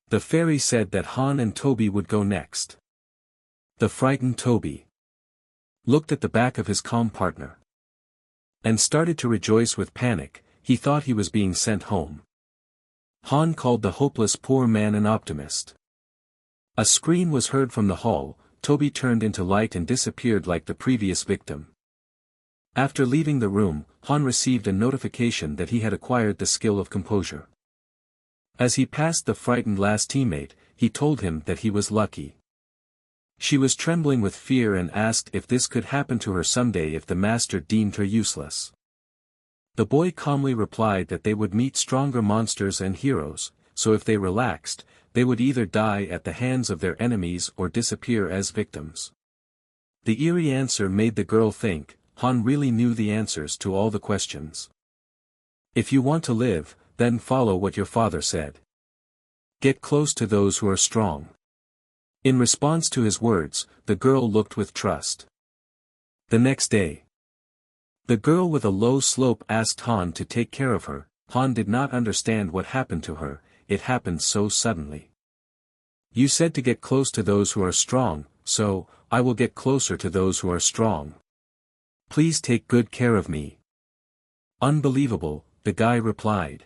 The fairy said that Han and Toby would go next. The frightened Toby looked at the back of his calm partner and started to rejoice with panic. He thought he was being sent home. Han called the hopeless poor man an optimist. A scream was heard from the hall. Toby turned into light and disappeared like the previous victim. After leaving the room, Han received a notification that he had acquired the skill of composure. As he passed the frightened last teammate, he told him that he was lucky. She was trembling with fear and asked if this could happen to her someday if the master deemed her useless. The boy calmly replied that they would meet stronger monsters and heroes, so if they relaxed, they would either die at the hands of their enemies or disappear as victims. The eerie answer made the girl think. Han really knew the answers to all the questions. If you want to live, then follow what your father said. Get close to those who are strong. In response to his words, the girl looked with trust. The next day, the girl with a low slope asked Han to take care of her. Han did not understand what happened to her. It happened so suddenly. You said to get close to those who are strong, so, I will get closer to those who are strong. Please take good care of me. Unbelievable, the guy replied.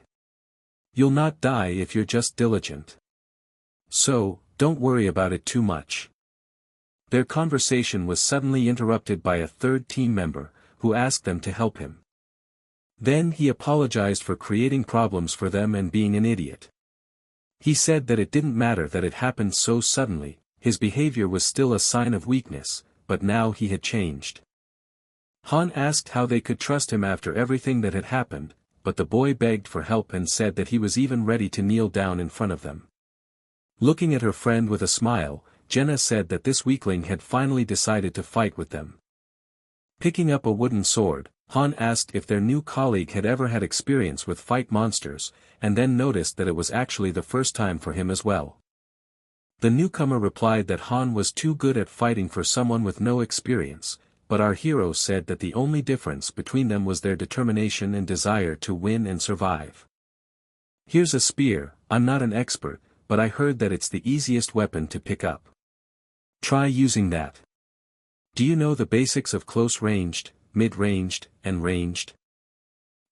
You'll not die if you're just diligent. So, don't worry about it too much. Their conversation was suddenly interrupted by a third team member, who asked them to help him. Then he apologized for creating problems for them and being an idiot. He said that it didn't matter that it happened so suddenly. his behavior was still a sign of weakness, but now he had changed. Han asked how they could trust him after everything that had happened, but the boy begged for help and said that he was even ready to kneel down in front of them. Looking at her friend with a smile, Jenna said that this weakling had finally decided to fight with them. Picking up a wooden sword, Han asked if their new colleague had ever had experience with fight monsters, and then noticed that it was actually the first time for him as well. The newcomer replied that Han was too good at fighting for someone with no experience, but our hero said that the only difference between them was their determination and desire to win and survive. "Here's a spear, I'm not an expert, but I heard that it's the easiest weapon to pick up. Try using that. Do you know the basics of close-ranged, mid-ranged, and ranged?"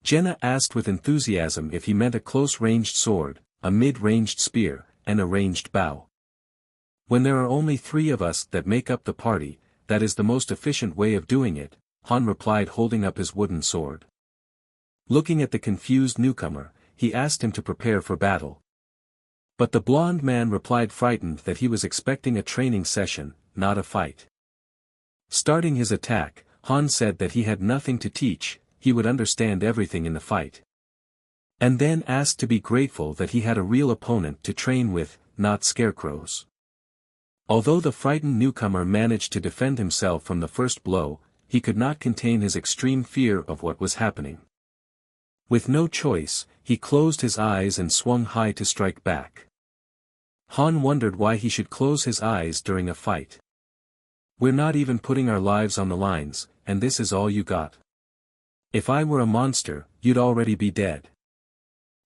Jenna asked with enthusiasm if he meant a close-ranged sword, a mid-ranged spear, and a ranged bow. "When there are only 3 of us that make up the party, that is the most efficient way of doing it," Han replied, holding up his wooden sword. Looking at the confused newcomer, he asked him to prepare for battle. But the blonde man replied, frightened, that he was expecting a training session, not a fight. Starting his attack, Han said that he had nothing to teach, he would understand everything in the fight. And then asked to be grateful that he had a real opponent to train with, not scarecrows. Although the frightened newcomer managed to defend himself from the first blow, he could not contain his extreme fear of what was happening. With no choice, he closed his eyes and swung high to strike back. Han wondered why he should close his eyes during a fight. "We're not even putting our lives on the lines, and this is all you got. If I were a monster, you'd already be dead."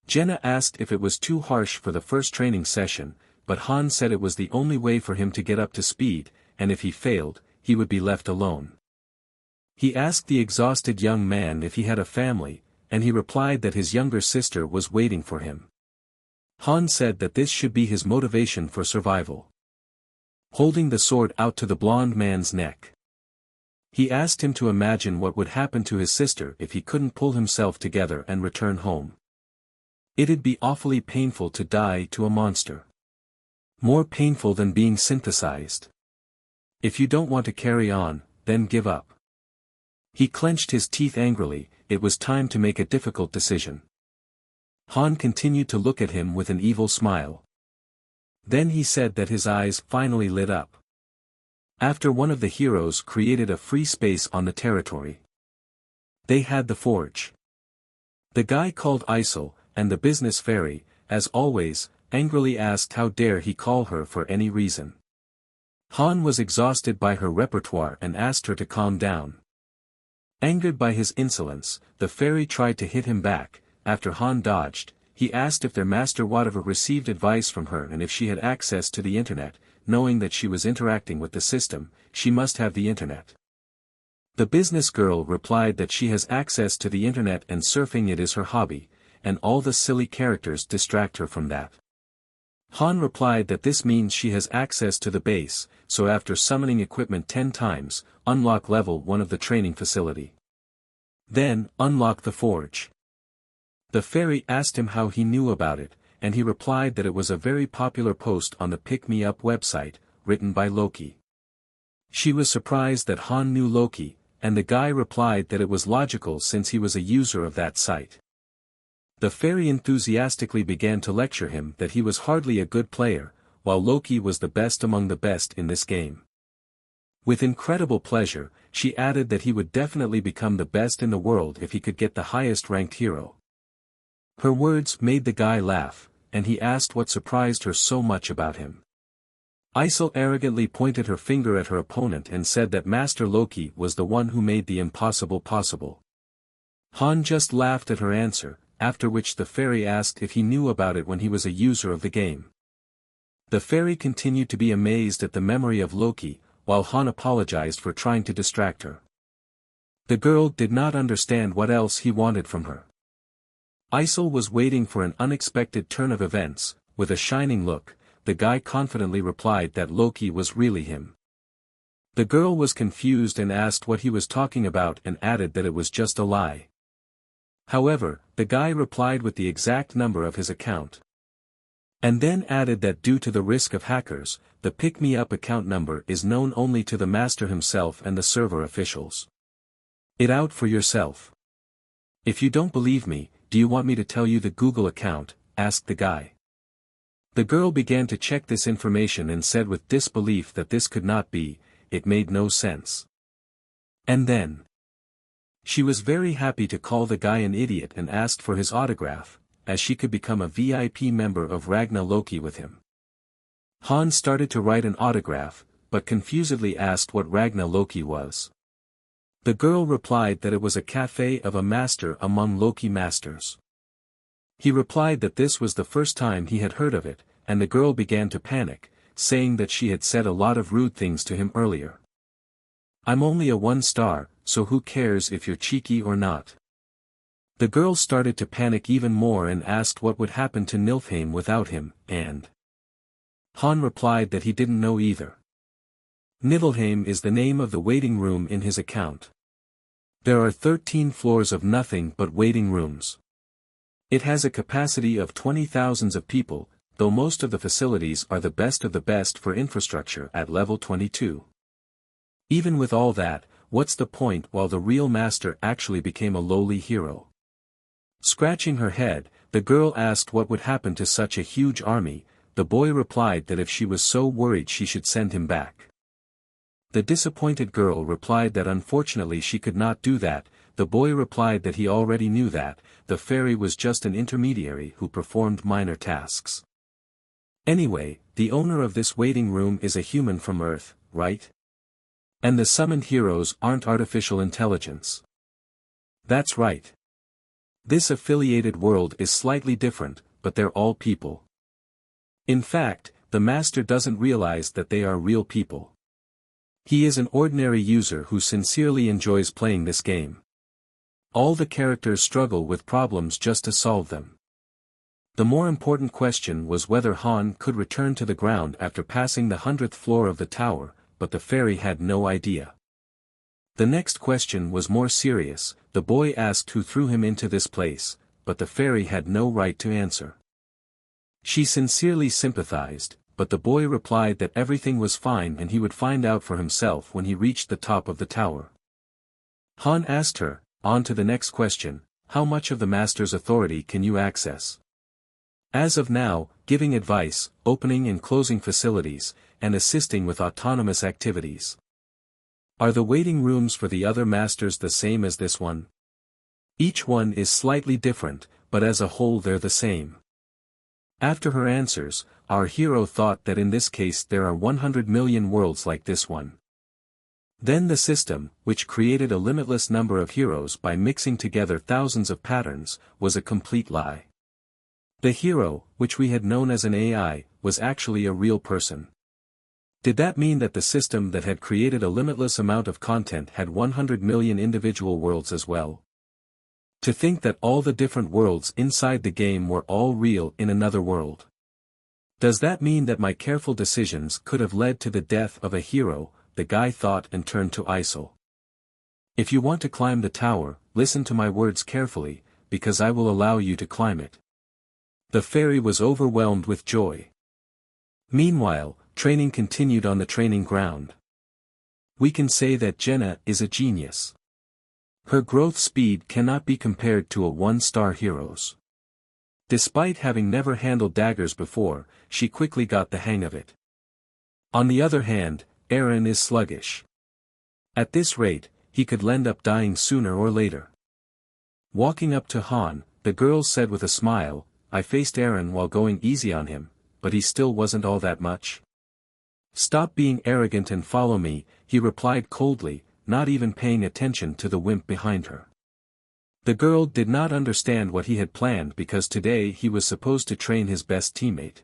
Jenna asked if it was too harsh for the first training session, but Han said it was the only way for him to get up to speed, and if he failed, he would be left alone. He asked the exhausted young man if he had a family, and he replied that his younger sister was waiting for him. Han said that this should be his motivation for survival. Holding the sword out to the blonde man's neck, he asked him to imagine what would happen to his sister if he couldn't pull himself together and return home. "It'd be awfully painful to die to a monster. More painful than being synthesized. If you don't want to carry on, then give up." He clenched his teeth angrily. It was time to make a difficult decision. Han continued to look at him with an evil smile. Then he said that his eyes finally lit up. After one of the heroes created a free space on the territory. They had the forge. The guy called Isel, and the business fairy, as always, angrily asked how dare he call her for any reason. Han was exhausted by her repertoire and asked her to calm down. Angered by his insolence, the fairy tried to hit him back. After Han dodged, he asked if their master would have received advice from her and if she had access to the internet. Knowing that she was interacting with the system, she must have the internet. The business girl replied that she has access to the internet and surfing it is her hobby, and all the silly characters distract her from that. Han replied that this means she has access to the base, so after summoning equipment 10 times, unlock level 1 of the training facility. Then, unlock the forge. The fairy asked him how he knew about it, and he replied that it was a very popular post on the Pick Me Up website, written by Loki. She was surprised that Han knew Loki, and the guy replied that it was logical since he was a user of that site. The fairy enthusiastically began to lecture him that he was hardly a good player, while Loki was the best among the best in this game. With incredible pleasure, she added that he would definitely become the best in the world if he could get the highest ranked hero. Her words made the guy laugh, and he asked what surprised her so much about him. Isel arrogantly pointed her finger at her opponent and said that Master Loki was the one who made the impossible possible. Han just laughed at her answer, after which the fairy asked if he knew about it when he was a user of the game. The fairy continued to be amazed at the memory of Loki, while Han apologized for trying to distract her. The girl did not understand what else he wanted from her. Isel was waiting for an unexpected turn of events. With a shining look, the guy confidently replied that Loki was really him. The girl was confused and asked what he was talking about and added that it was just a lie. However, the guy replied with the exact number of his account. And then added that due to the risk of hackers, the pick-me-up account number is known only to the master himself and the server officials. It out for yourself. If you don't believe me, do you want me to tell you the Google account? Asked the guy. The girl began to check this information and said with disbelief that this could not be, it made no sense. And then she was very happy to call the guy an idiot and asked for his autograph, as she could become a VIP member of Ragna Loki with him. Han started to write an autograph, but confusedly asked what Ragna Loki was. The girl replied that it was a cafe of a master among Loki masters. He replied that this was the first time he had heard of it, and the girl began to panic, saying that she had said a lot of rude things to him earlier. I'm only a 1-star, so who cares if you're cheeky or not? The girl started to panic even more and asked what would happen to Niflheim without him, and Han replied that he didn't know either. Niflheim is the name of the waiting room in his account. There are 13 floors of nothing but waiting rooms. It has a capacity of 20,000 of people, though most of the facilities are the best for infrastructure at level 22. Even with all that, what's the point while the real master actually became a lowly hero? Scratching her head, the girl asked what would happen to such a huge army. The boy replied that if she was so worried she should send him back. The disappointed girl replied that unfortunately she could not do that. The boy replied that he already knew that, the fairy was just an intermediary who performed minor tasks. Anyway, the owner of this waiting room is a human from Earth, right? And the summoned heroes aren't artificial intelligence. That's right. This affiliated world is slightly different, but they're all people. In fact, the master doesn't realize that they are real people. He is an ordinary user who sincerely enjoys playing this game. All the characters struggle with problems just to solve them. The more important question was whether Han could return to the ground after passing the 100th floor of the tower, but the fairy had no idea. The next question was more serious. The boy asked who threw him into this place, but the fairy had no right to answer. She sincerely sympathized, but the boy replied that everything was fine and he would find out for himself when he reached the top of the tower. Han asked her, on to the next question, how much of the master's authority can you access? As of now, giving advice, opening and closing facilities, and assisting with autonomous activities. Are the waiting rooms for the other masters the same as this one? Each one is slightly different, but as a whole they're the same. After her answers, our hero thought that in this case there are 100 million worlds like this one. Then the system, which created a limitless number of heroes by mixing together thousands of patterns, was a complete lie. The hero, which we had known as an AI, was actually a real person. Did that mean that the system that had created a limitless amount of content had 100 million individual worlds as well? To think that all the different worlds inside the game were all real in another world. Does that mean that my careful decisions could have led to the death of a hero? The guy thought and turned to Isol. If you want to climb the tower, listen to my words carefully, because I will allow you to climb it. The fairy was overwhelmed with joy. Meanwhile, training continued on the training ground. We can say that Jenna is a genius. Her growth speed cannot be compared to a 1-star hero's. Despite having never handled daggers before, she quickly got the hang of it. On the other hand, Eren is sluggish. At this rate, he could end up dying sooner or later. Walking up to Han, the girl said with a smile, I faced Eren while going easy on him, but he still wasn't all that much. Stop being arrogant and follow me, he replied coldly, not even paying attention to the wimp behind her. The girl did not understand what he had planned because today he was supposed to train his best teammate.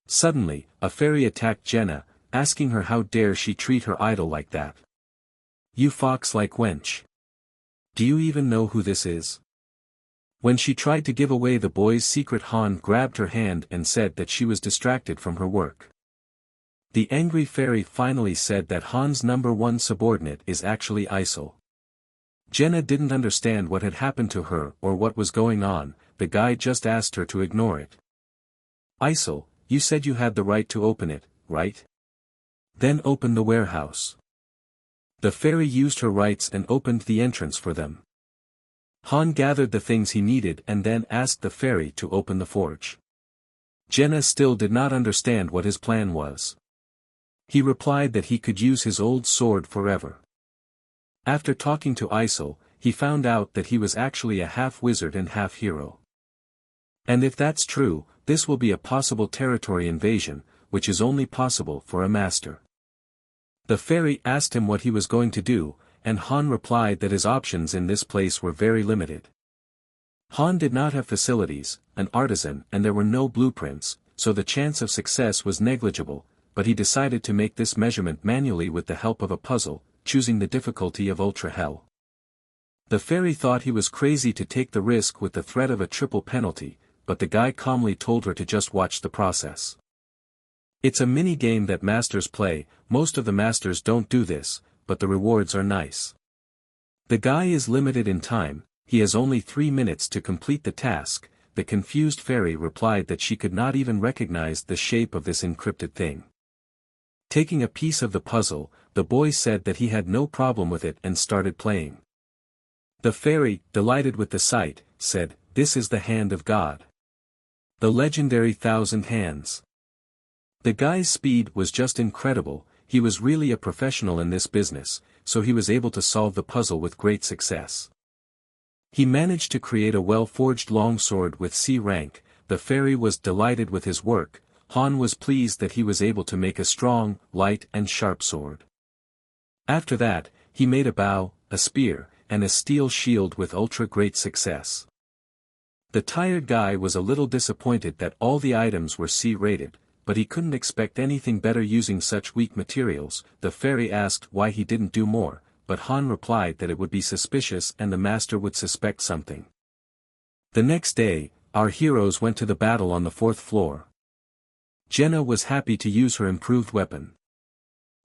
Suddenly, a fairy attacked Jenna, asking her how dare she treat her idol like that. You fox-like wench. Do you even know who this is? When she tried to give away the boy's secret, Han grabbed her hand and said that she was distracted from her work. The angry fairy finally said that Han's #1 subordinate is actually Isol. Jenna didn't understand what had happened to her or what was going on, the guy just asked her to ignore it. Isel, you said you had the right to open it, right? Then open the warehouse. The fairy used her rights and opened the entrance for them. Han gathered the things he needed and then asked the fairy to open the forge. Jenna still did not understand what his plan was. He replied that he could use his old sword forever. After talking to Isel, he found out that he was actually a half-wizard and half-hero. And if that's true, this will be a possible territory invasion, which is only possible for a master. The fairy asked him what he was going to do, and Han replied that his options in this place were very limited. Han did not have facilities, an artisan, and there were no blueprints, so the chance of success was negligible, but he decided to make this measurement manually with the help of a puzzle, choosing the difficulty of Ultra Hell. The fairy thought he was crazy to take the risk with the threat of a triple penalty, but the guy calmly told her to just watch the process. It's a mini-game that masters play, most of the masters don't do this, but the rewards are nice. The guy is limited in time, he has only 3 minutes to complete the task. The confused fairy replied that she could not even recognize the shape of this encrypted thing. Taking a piece of the puzzle, the boy said that he had no problem with it and started playing. The fairy, delighted with the sight, said, "This is the hand of God. The legendary 1,000 hands." The guy's speed was just incredible, he was really a professional in this business, so he was able to solve the puzzle with great success. He managed to create a well-forged longsword with C rank. The fairy was delighted with his work. Han was pleased that he was able to make a strong, light and sharp sword. After that, he made a bow, a spear, and a steel shield with ultra-great success. The tired guy was a little disappointed that all the items were C-rated, but he couldn't expect anything better using such weak materials. The fairy asked why he didn't do more, but Han replied that it would be suspicious and the master would suspect something. The next day, our heroes went to the battle on the 4th floor. Jenna was happy to use her improved weapon.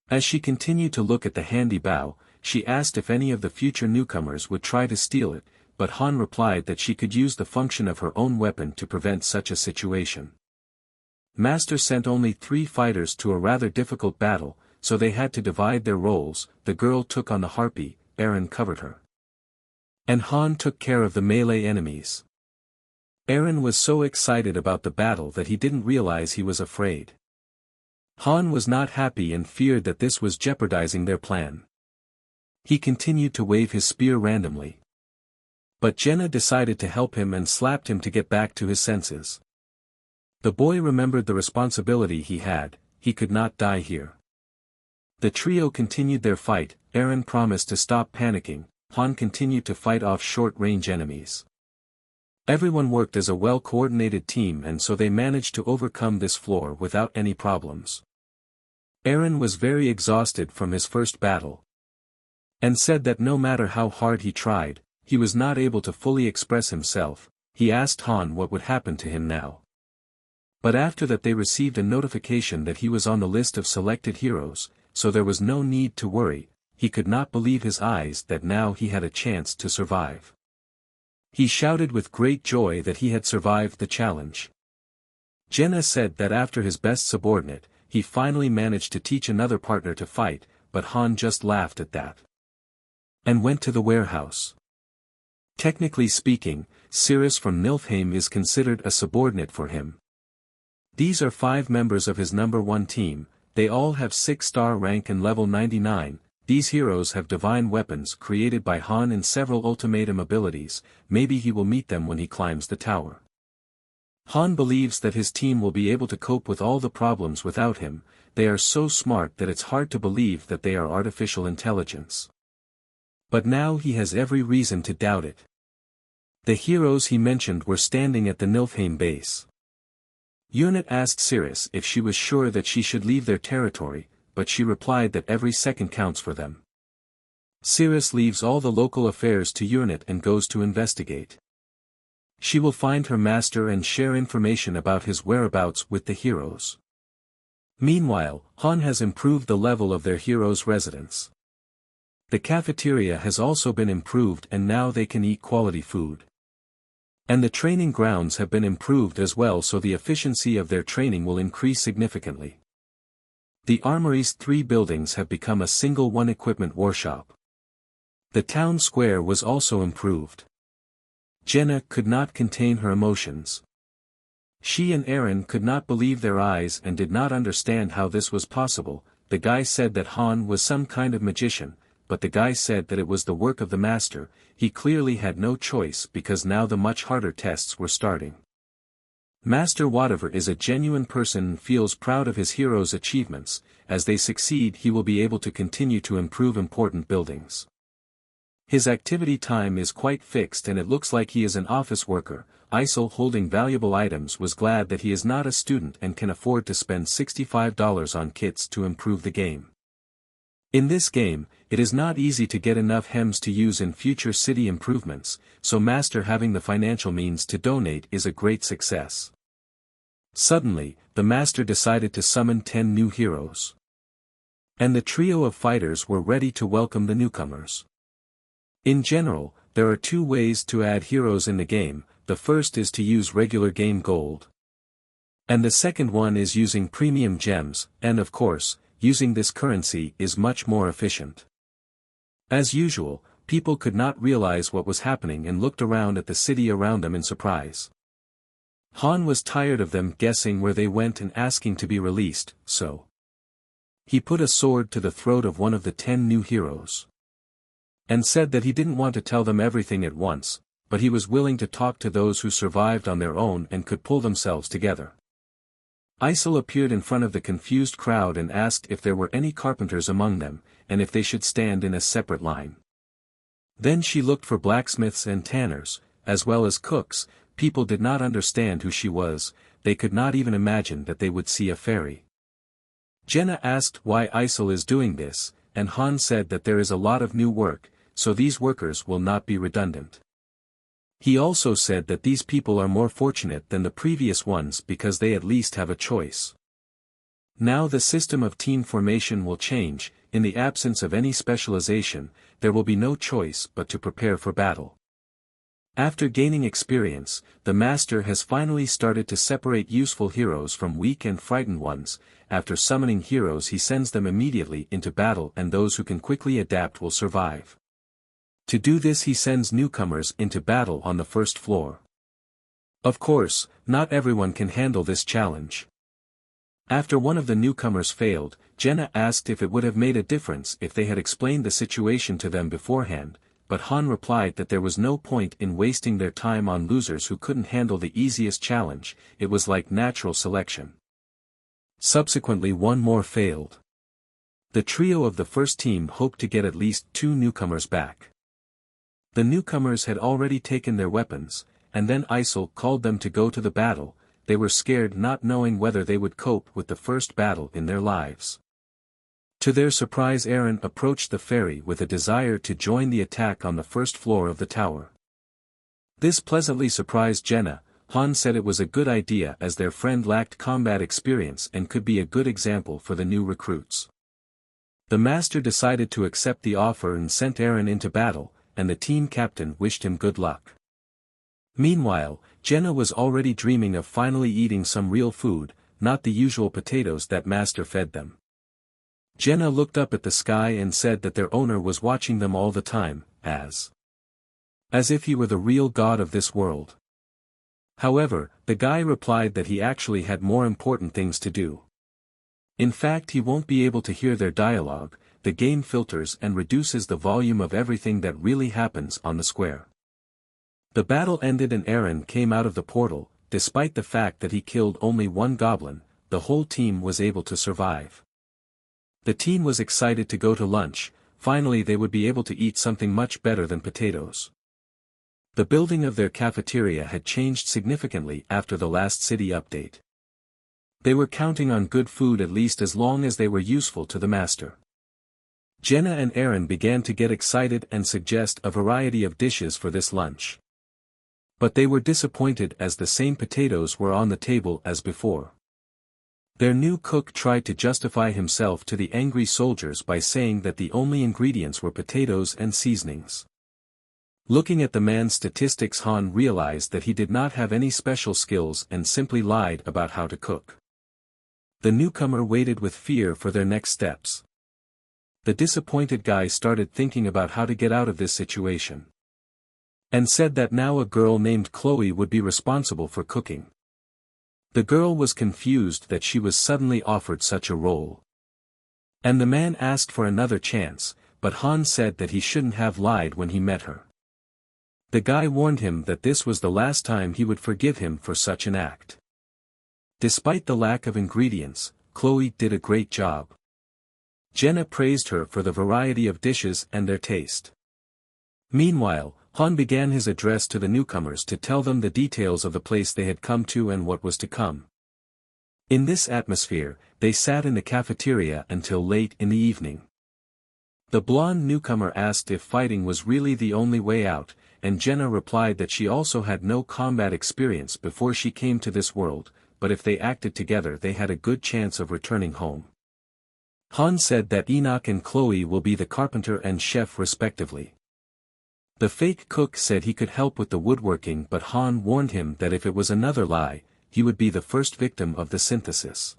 As she continued to look at the handy bow, she asked if any of the future newcomers would try to steal it, but Han replied that she could use the function of her own weapon to prevent such a situation. Master sent only 3 fighters to a rather difficult battle, so they had to divide their roles. The girl took on the harpy, Eren covered her. And Han took care of the melee enemies. Eren was so excited about the battle that he didn't realize he was afraid. Han was not happy and feared that this was jeopardizing their plan. He continued to wave his spear randomly. But Jenna decided to help him and slapped him to get back to his senses. The boy remembered the responsibility he had, he could not die here. The trio continued their fight. Eren promised to stop panicking. Han continued to fight off short-range enemies. Everyone worked as a well-coordinated team and so they managed to overcome this floor without any problems. Eren was very exhausted from his first battle, and said that no matter how hard he tried, he was not able to fully express himself. He asked Han what would happen to him now. But after that they received a notification that he was on the list of selected heroes, so there was no need to worry. He could not believe his eyes that now he had a chance to survive. He shouted with great joy that he had survived the challenge. Jenna said that after his best subordinate, he finally managed to teach another partner to fight, but Han just laughed at that. And went to the warehouse. Technically speaking, Cirrus from Nilfheim is considered a subordinate for him. These are 5 members of his number 1 team, they all have 6-star rank and level 99, these heroes have divine weapons created by Han and several ultimatum abilities. Maybe he will meet them when he climbs the tower. Han believes that his team will be able to cope with all the problems without him. They are so smart that it's hard to believe that they are artificial intelligence. But now he has every reason to doubt it. The heroes he mentioned were standing at the Nilfheim base. Unit asked Cirrus if she was sure that she should leave their territory, but she replied that every second counts for them. Cirrus leaves all the local affairs to Unit and goes to investigate. She will find her master and share information about his whereabouts with the heroes. Meanwhile, Han has improved the level of their heroes' residence. The cafeteria has also been improved and now they can eat quality food. And the training grounds have been improved as well, so the efficiency of their training will increase significantly. The armory's 3 buildings have become a single one equipment workshop. The town square was also improved. Jenna could not contain her emotions. She and Aaron could not believe their eyes and did not understand how this was possible. The guy said that Han was some kind of magician, but the guy said that it was the work of the master. He clearly had no choice because now the much harder tests were starting. Master Whatever is a genuine person and feels proud of his heroes' achievements. As they succeed, he will be able to continue to improve important buildings. His activity time is quite fixed and it looks like he is an office worker. Isol, holding valuable items, was glad that he is not a student and can afford to spend $65 on kits to improve the game. In this game, it is not easy to get enough hems to use in future city improvements, so Master having the financial means to donate is a great success. Suddenly, the Master decided to summon 10 new heroes. And the trio of fighters were ready to welcome the newcomers. In general, there are 2 ways to add heroes in the game. The first is to use regular game gold. And the second one is using premium gems, and of course, using this currency is much more efficient. As usual, people could not realize what was happening and looked around at the city around them in surprise. Han was tired of them guessing where they went and asking to be released, so he put a sword to the throat of one of the 10 new heroes. And said that he didn't want to tell them everything at once, but he was willing to talk to those who survived on their own and could pull themselves together. Isol appeared in front of the confused crowd and asked if there were any carpenters among them, and if they should stand in a separate line. Then she looked for blacksmiths and tanners, as well as cooks. People did not understand who she was, they could not even imagine that they would see a fairy. Jenna asked why Isol is doing this, and Han said that there is a lot of new work, so these workers will not be redundant. He also said that these people are more fortunate than the previous ones because they at least have a choice. Now the system of team formation will change. In the absence of any specialization, there will be no choice but to prepare for battle. After gaining experience, the master has finally started to separate useful heroes from weak and frightened ones. After summoning heroes, he sends them immediately into battle, and those who can quickly adapt will survive. To do this, he sends newcomers into battle on the first floor. Of course, not everyone can handle this challenge. After one of the newcomers failed, Jenna asked if it would have made a difference if they had explained the situation to them beforehand, but Han replied that there was no point in wasting their time on losers who couldn't handle the easiest challenge. It was like natural selection. Subsequently, one more failed. The trio of the first team hoped to get at least 2 newcomers back. The newcomers had already taken their weapons, and then Isol called them to go to the battle. They were scared, not knowing whether they would cope with the first battle in their lives. To their surprise, Aaron approached the fairy with a desire to join the attack on the first floor of the tower. This pleasantly surprised Jenna. Han said it was a good idea as their friend lacked combat experience and could be a good example for the new recruits. The master decided to accept the offer and sent Aaron into battle, and the team captain wished him good luck. Meanwhile, Jenna was already dreaming of finally eating some real food, not the usual potatoes that master fed them. Jenna looked up at the sky and said that their owner was watching them all the time, as if he were the real god of this world. However, the guy replied that he actually had more important things to do. In fact, he won't be able to hear their dialogue. The game filters and reduces the volume of everything that really happens on the square. The battle ended and Aaron came out of the portal. Despite the fact that he killed only 1 goblin, the whole team was able to survive. The team was excited to go to lunch. Finally they would be able to eat something much better than potatoes. The building of their cafeteria had changed significantly after the last city update. They were counting on good food at least as long as they were useful to the master. Jenna and Aaron began to get excited and suggest a variety of dishes for this lunch. But they were disappointed as the same potatoes were on the table as before. Their new cook tried to justify himself to the angry soldiers by saying that the only ingredients were potatoes and seasonings. Looking at the man's statistics, Han realized that he did not have any special skills and simply lied about how to cook. The newcomer waited with fear for their next steps. The disappointed guy started thinking about how to get out of this situation, and said that now a girl named Chloe would be responsible for cooking. The girl was confused that she was suddenly offered such a role. And the man asked for another chance, but Han said that he shouldn't have lied when he met her. The guy warned him that this was the last time he would forgive him for such an act. Despite the lack of ingredients, Chloe did a great job. Jenna praised her for the variety of dishes and their taste. Meanwhile, Han began his address to the newcomers to tell them the details of the place they had come to and what was to come. In this atmosphere, they sat in the cafeteria until late in the evening. The blonde newcomer asked if fighting was really the only way out, and Jenna replied that she also had no combat experience before she came to this world, but if they acted together they had a good chance of returning home. Han said that Enoch and Chloe will be the carpenter and chef respectively. The fake cook said he could help with the woodworking, but Han warned him that if it was another lie, he would be the first victim of the synthesis.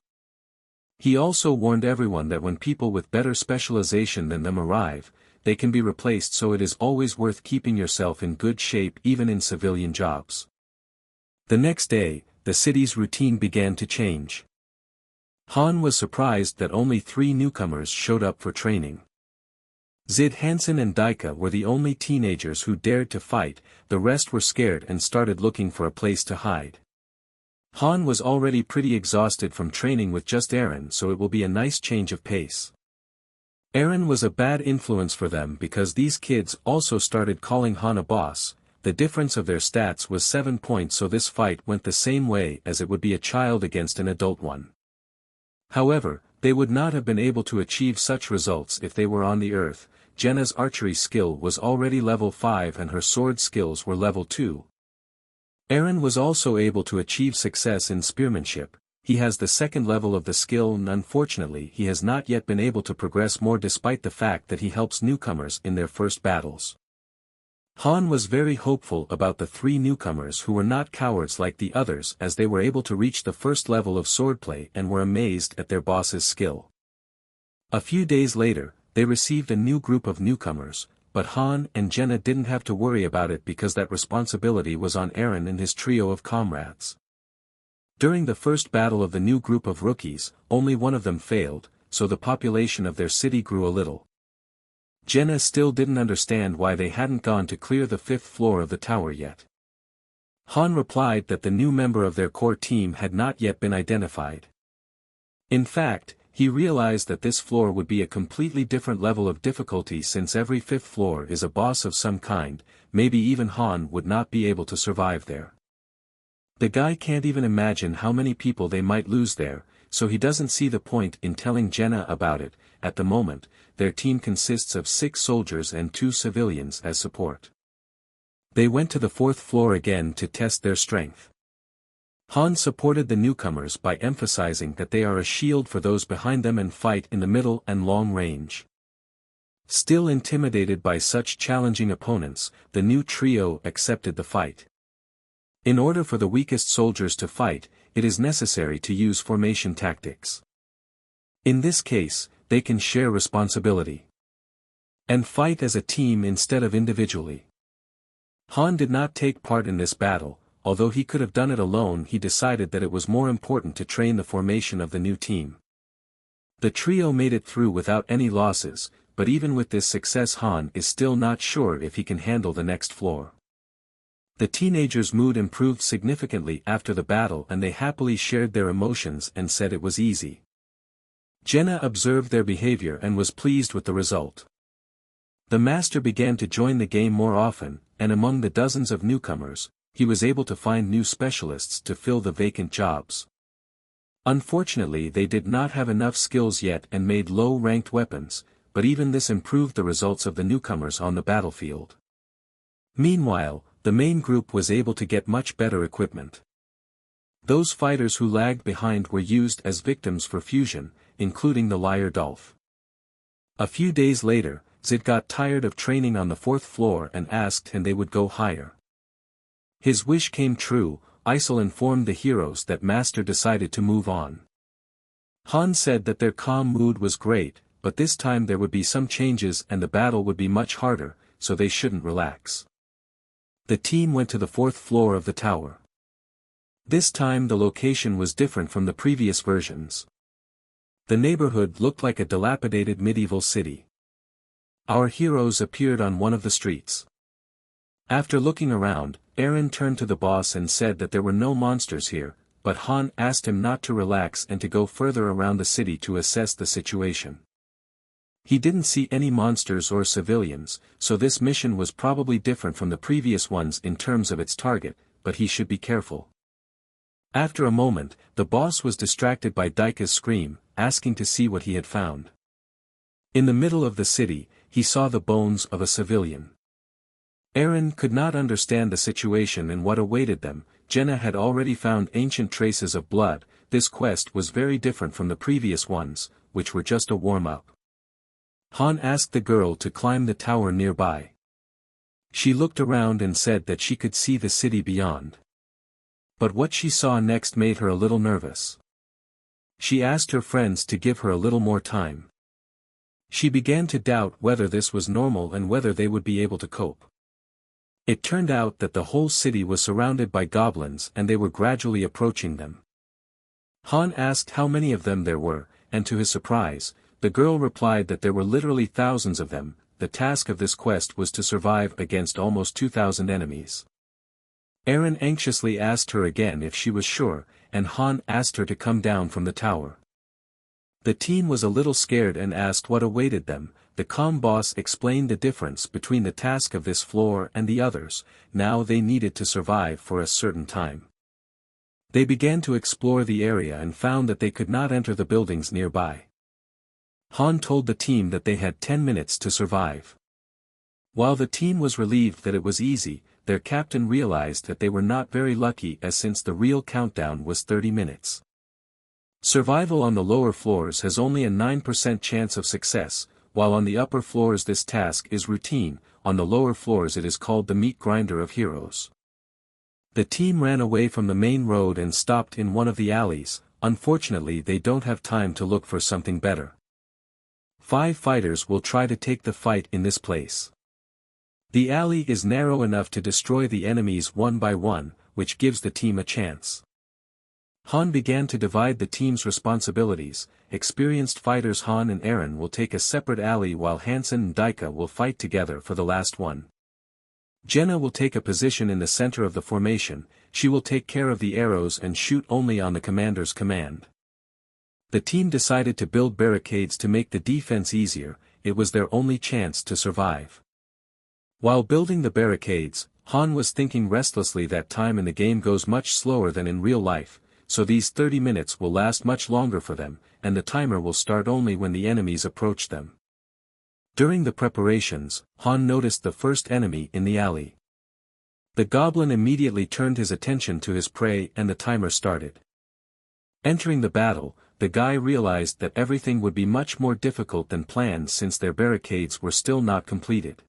He also warned everyone that when people with better specialization than them arrive, they can be replaced, so it is always worth keeping yourself in good shape even in civilian jobs. The next day, the city's routine began to change. Han was surprised that only 3 newcomers showed up for training. Zid Hansen and Daika were the only teenagers who dared to fight, the rest were scared and started looking for a place to hide. Han was already pretty exhausted from training with just Eren, so it will be a nice change of pace. Eren was a bad influence for them because these kids also started calling Han a boss. The difference of their stats was 7 points, so this fight went the same way as it would be a child against an adult one. However, they would not have been able to achieve such results if they were on the earth. Jenna's archery skill was already level 5 and her sword skills were level 2. Eren was also able to achieve success in spearmanship. He has the second level of the skill, and unfortunately he has not yet been able to progress more despite the fact that he helps newcomers in their first battles. Han was very hopeful about the 3 newcomers who were not cowards like the others, as they were able to reach the first level of swordplay and were amazed at their boss's skill. A few days later, they received a new group of newcomers, but Han and Jenna didn't have to worry about it because that responsibility was on Eren and his trio of comrades. During the first battle of the new group of rookies, only one of them failed, so the population of their city grew a little. Jenna still didn't understand why they hadn't gone to clear the 5th floor of the tower yet. Han replied that the new member of their core team had not yet been identified. In fact, he realized that this floor would be a completely different level of difficulty since every 5th floor is a boss of some kind. Maybe even Han would not be able to survive there. The guy can't even imagine how many people they might lose there, so he doesn't see the point in telling Jenna about it. At the moment, their team consists of 6 soldiers and 2 civilians as support. They went to the 4th floor again to test their strength. Han supported the newcomers by emphasizing that they are a shield for those behind them and fight in the middle and long range. Still intimidated by such challenging opponents, the new trio accepted the fight. In order for the weakest soldiers to fight, it is necessary to use formation tactics. In this case, they can share responsibility and fight as a team instead of individually. Han did not take part in this battle. Although he could have done it alone, he decided that it was more important to train the formation of the new team. The trio made it through without any losses, but even with this success Han is still not sure if he can handle the next floor. The teenagers' mood improved significantly after the battle and they happily shared their emotions and said it was easy. Jenna observed their behavior and was pleased with the result. The master began to join the game more often, and among the dozens of newcomers, he was able to find new specialists to fill the vacant jobs. Unfortunately, they did not have enough skills yet and made low-ranked weapons, but even this improved the results of the newcomers on the battlefield. Meanwhile, the main group was able to get much better equipment. Those fighters who lagged behind were used as victims for fusion, including the liar Dolph. A few days later, Zid got tired of training on the 4th floor and asked and they would go higher. His wish came true. Isel informed the heroes that Master decided to move on. Han said that their calm mood was great, but this time there would be some changes and the battle would be much harder, so they shouldn't relax. The team went to the 4th floor of the tower. This time the location was different from the previous versions. The neighborhood looked like a dilapidated medieval city. Our heroes appeared on one of the streets. After looking around, Eren turned to the boss and said that there were no monsters here, but Han asked him not to relax and to go further around the city to assess the situation. He didn't see any monsters or civilians, so this mission was probably different from the previous ones in terms of its target, but he should be careful. After a moment, the boss was distracted by Daika's scream, asking to see what he had found. In the middle of the city, he saw the bones of a civilian. Eren could not understand the situation and what awaited them. Jenna had already found ancient traces of blood. This quest was very different from the previous ones, which were just a warm-up. Han asked the girl to climb the tower nearby. She looked around and said that she could see the city beyond. But what she saw next made her a little nervous. She asked her friends to give her a little more time. She began to doubt whether this was normal and whether they would be able to cope. It turned out that the whole city was surrounded by goblins and they were gradually approaching them. Han asked how many of them there were, and to his surprise, the girl replied that there were literally thousands of them. The task of this quest was to survive against almost 2,000 enemies. Eren anxiously asked her again if she was sure, and Han asked her to come down from the tower. The team was a little scared and asked what awaited them. The calm boss explained the difference between the task of this floor and the others. Now they needed to survive for a certain time. They began to explore the area and found that they could not enter the buildings nearby. Han told the team that they had 10 minutes to survive. While the team was relieved that it was easy, their captain realized that they were not very lucky, as since the real countdown was 30 minutes. Survival on the lower floors has only a 9% chance of success, while on the upper floors this task is routine. On the lower floors it is called the meat grinder of heroes. The team ran away from the main road and stopped in one of the alleys. Unfortunately they don't have time to look for something better. 5 fighters will try to take the fight in this place. The alley is narrow enough to destroy the enemies one by one, which gives the team a chance. Han began to divide the team's responsibilities. Experienced fighters Han and Eren will take a separate alley while Hansen and Daika will fight together for the last one. Jenna will take a position in the center of the formation. She will take care of the arrows and shoot only on the commander's command. The team decided to build barricades to make the defense easier. It was their only chance to survive. While building the barricades, Han was thinking restlessly that time in the game goes much slower than in real life, so these 30 minutes will last much longer for them, and the timer will start only when the enemies approach them. During the preparations, Han noticed the first enemy in the alley. The goblin immediately turned his attention to his prey and the timer started. Entering the battle, the guy realized that everything would be much more difficult than planned since their barricades were still not completed.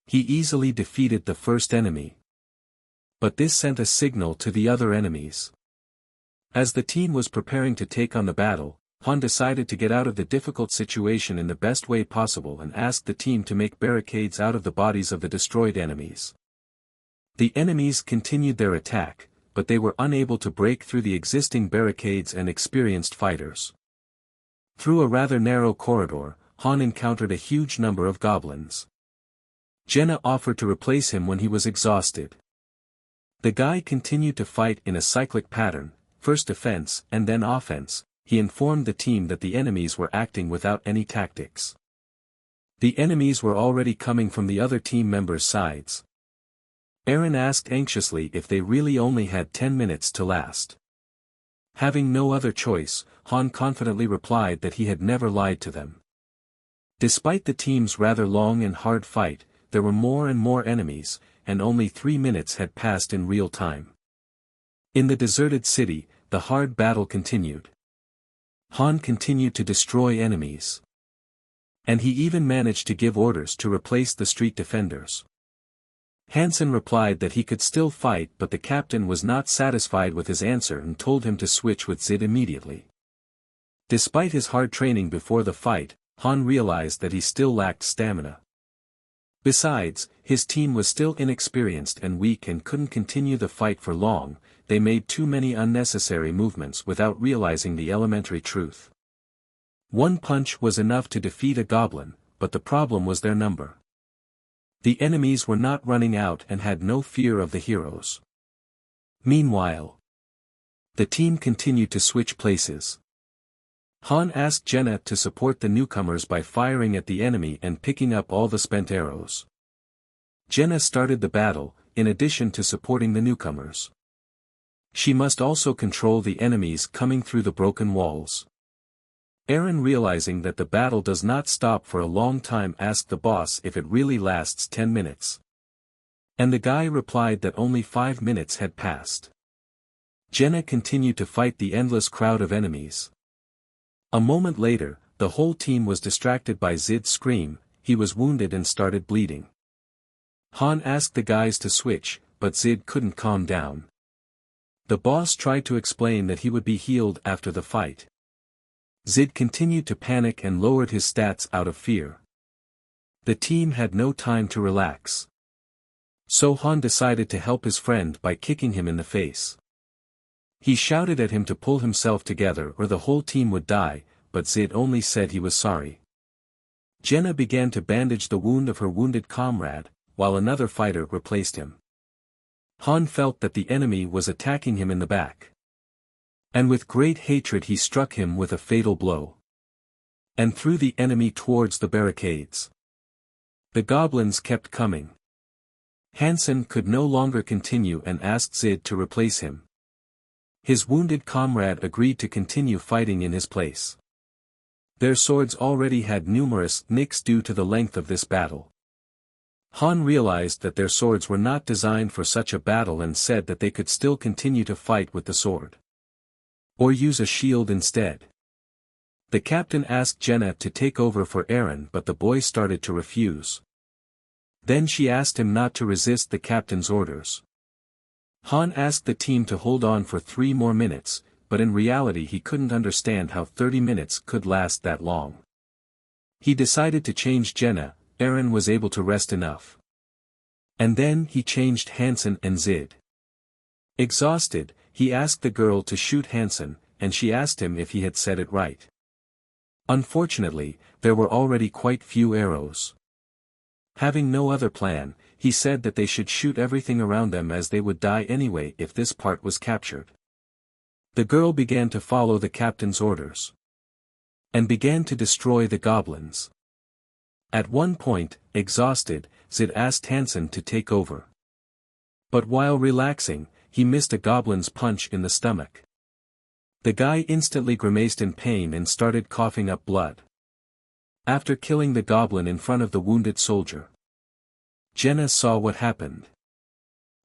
He easily defeated the first enemy. But this sent a signal to the other enemies. As the team was preparing to take on the battle, Han decided to get out of the difficult situation in the best way possible and asked the team to make barricades out of the bodies of the destroyed enemies. The enemies continued their attack, but they were unable to break through the existing barricades and experienced fighters. Through a rather narrow corridor, Han encountered a huge number of goblins. Jenna offered to replace him when he was exhausted. The guy continued to fight in a cyclic pattern, first defense and then offense. He informed the team that the enemies were acting without any tactics. The enemies were already coming from the other team members' sides. Eren asked anxiously if they really only had 10 minutes to last. Having no other choice, Han confidently replied that he had never lied to them. Despite the team's rather long and hard fight, there were more and more enemies, and only 3 minutes had passed in real time. In the deserted city, the hard battle continued. Han continued to destroy enemies. And he even managed to give orders to replace the street defenders. Hansen replied that he could still fight, but the captain was not satisfied with his answer and told him to switch with Zid immediately. Despite his hard training before the fight, Han realized that he still lacked stamina. Besides, his team was still inexperienced and weak and couldn't continue the fight for long. They made too many unnecessary movements without realizing the elementary truth. One punch was enough to defeat a goblin, but the problem was their number. The enemies were not running out and had no fear of the heroes. Meanwhile, the team continued to switch places. Han asked Jenna to support the newcomers by firing at the enemy and picking up all the spent arrows. Jenna started the battle, in addition to supporting the newcomers. She must also control the enemies coming through the broken walls. Aaron, realizing that the battle does not stop for a long time, asked the boss if it really lasts 10 minutes. And the guy replied that only 5 minutes had passed. Jenna continued to fight the endless crowd of enemies. A moment later, the whole team was distracted by Zid's scream. He was wounded and started bleeding. Han asked the guys to switch, but Zid couldn't calm down. The boss tried to explain that he would be healed after the fight. Zid continued to panic and lowered his stats out of fear. The team had no time to relax. So Han decided to help his friend by kicking him in the face. He shouted at him to pull himself together or the whole team would die, but Zid only said he was sorry. Jenna began to bandage the wound of her wounded comrade, while another fighter replaced him. Han felt that the enemy was attacking him in the back. And with great hatred he struck him with a fatal blow. And threw the enemy towards the barricades. The goblins kept coming. Hansen could no longer continue and asked Zid to replace him. His wounded comrade agreed to continue fighting in his place. Their swords already had numerous nicks due to the length of this battle. Han realized that their swords were not designed for such a battle and said that they could still continue to fight with the sword. Or use a shield instead. The captain asked Jenna to take over for Aaron, but the boy started to refuse. Then she asked him not to resist the captain's orders. Han asked the team to hold on for 3 more minutes, but in reality he couldn't understand how 30 minutes could last that long. He decided to change Jenna. Aaron was able to rest enough. And then he changed Hansen and Zid. Exhausted, he asked the girl to shoot Hansen, and she asked him if he had said it right. Unfortunately, there were already quite few arrows. Having no other plan, he said that they should shoot everything around them as they would die anyway if this part was captured. The girl began to follow the captain's orders. And began to destroy the goblins. At one point, exhausted, Zid asked Hansen to take over. But while relaxing, he missed a goblin's punch in the stomach. The guy instantly grimaced in pain and started coughing up blood. After killing the goblin in front of the wounded soldier, Jenna saw what happened.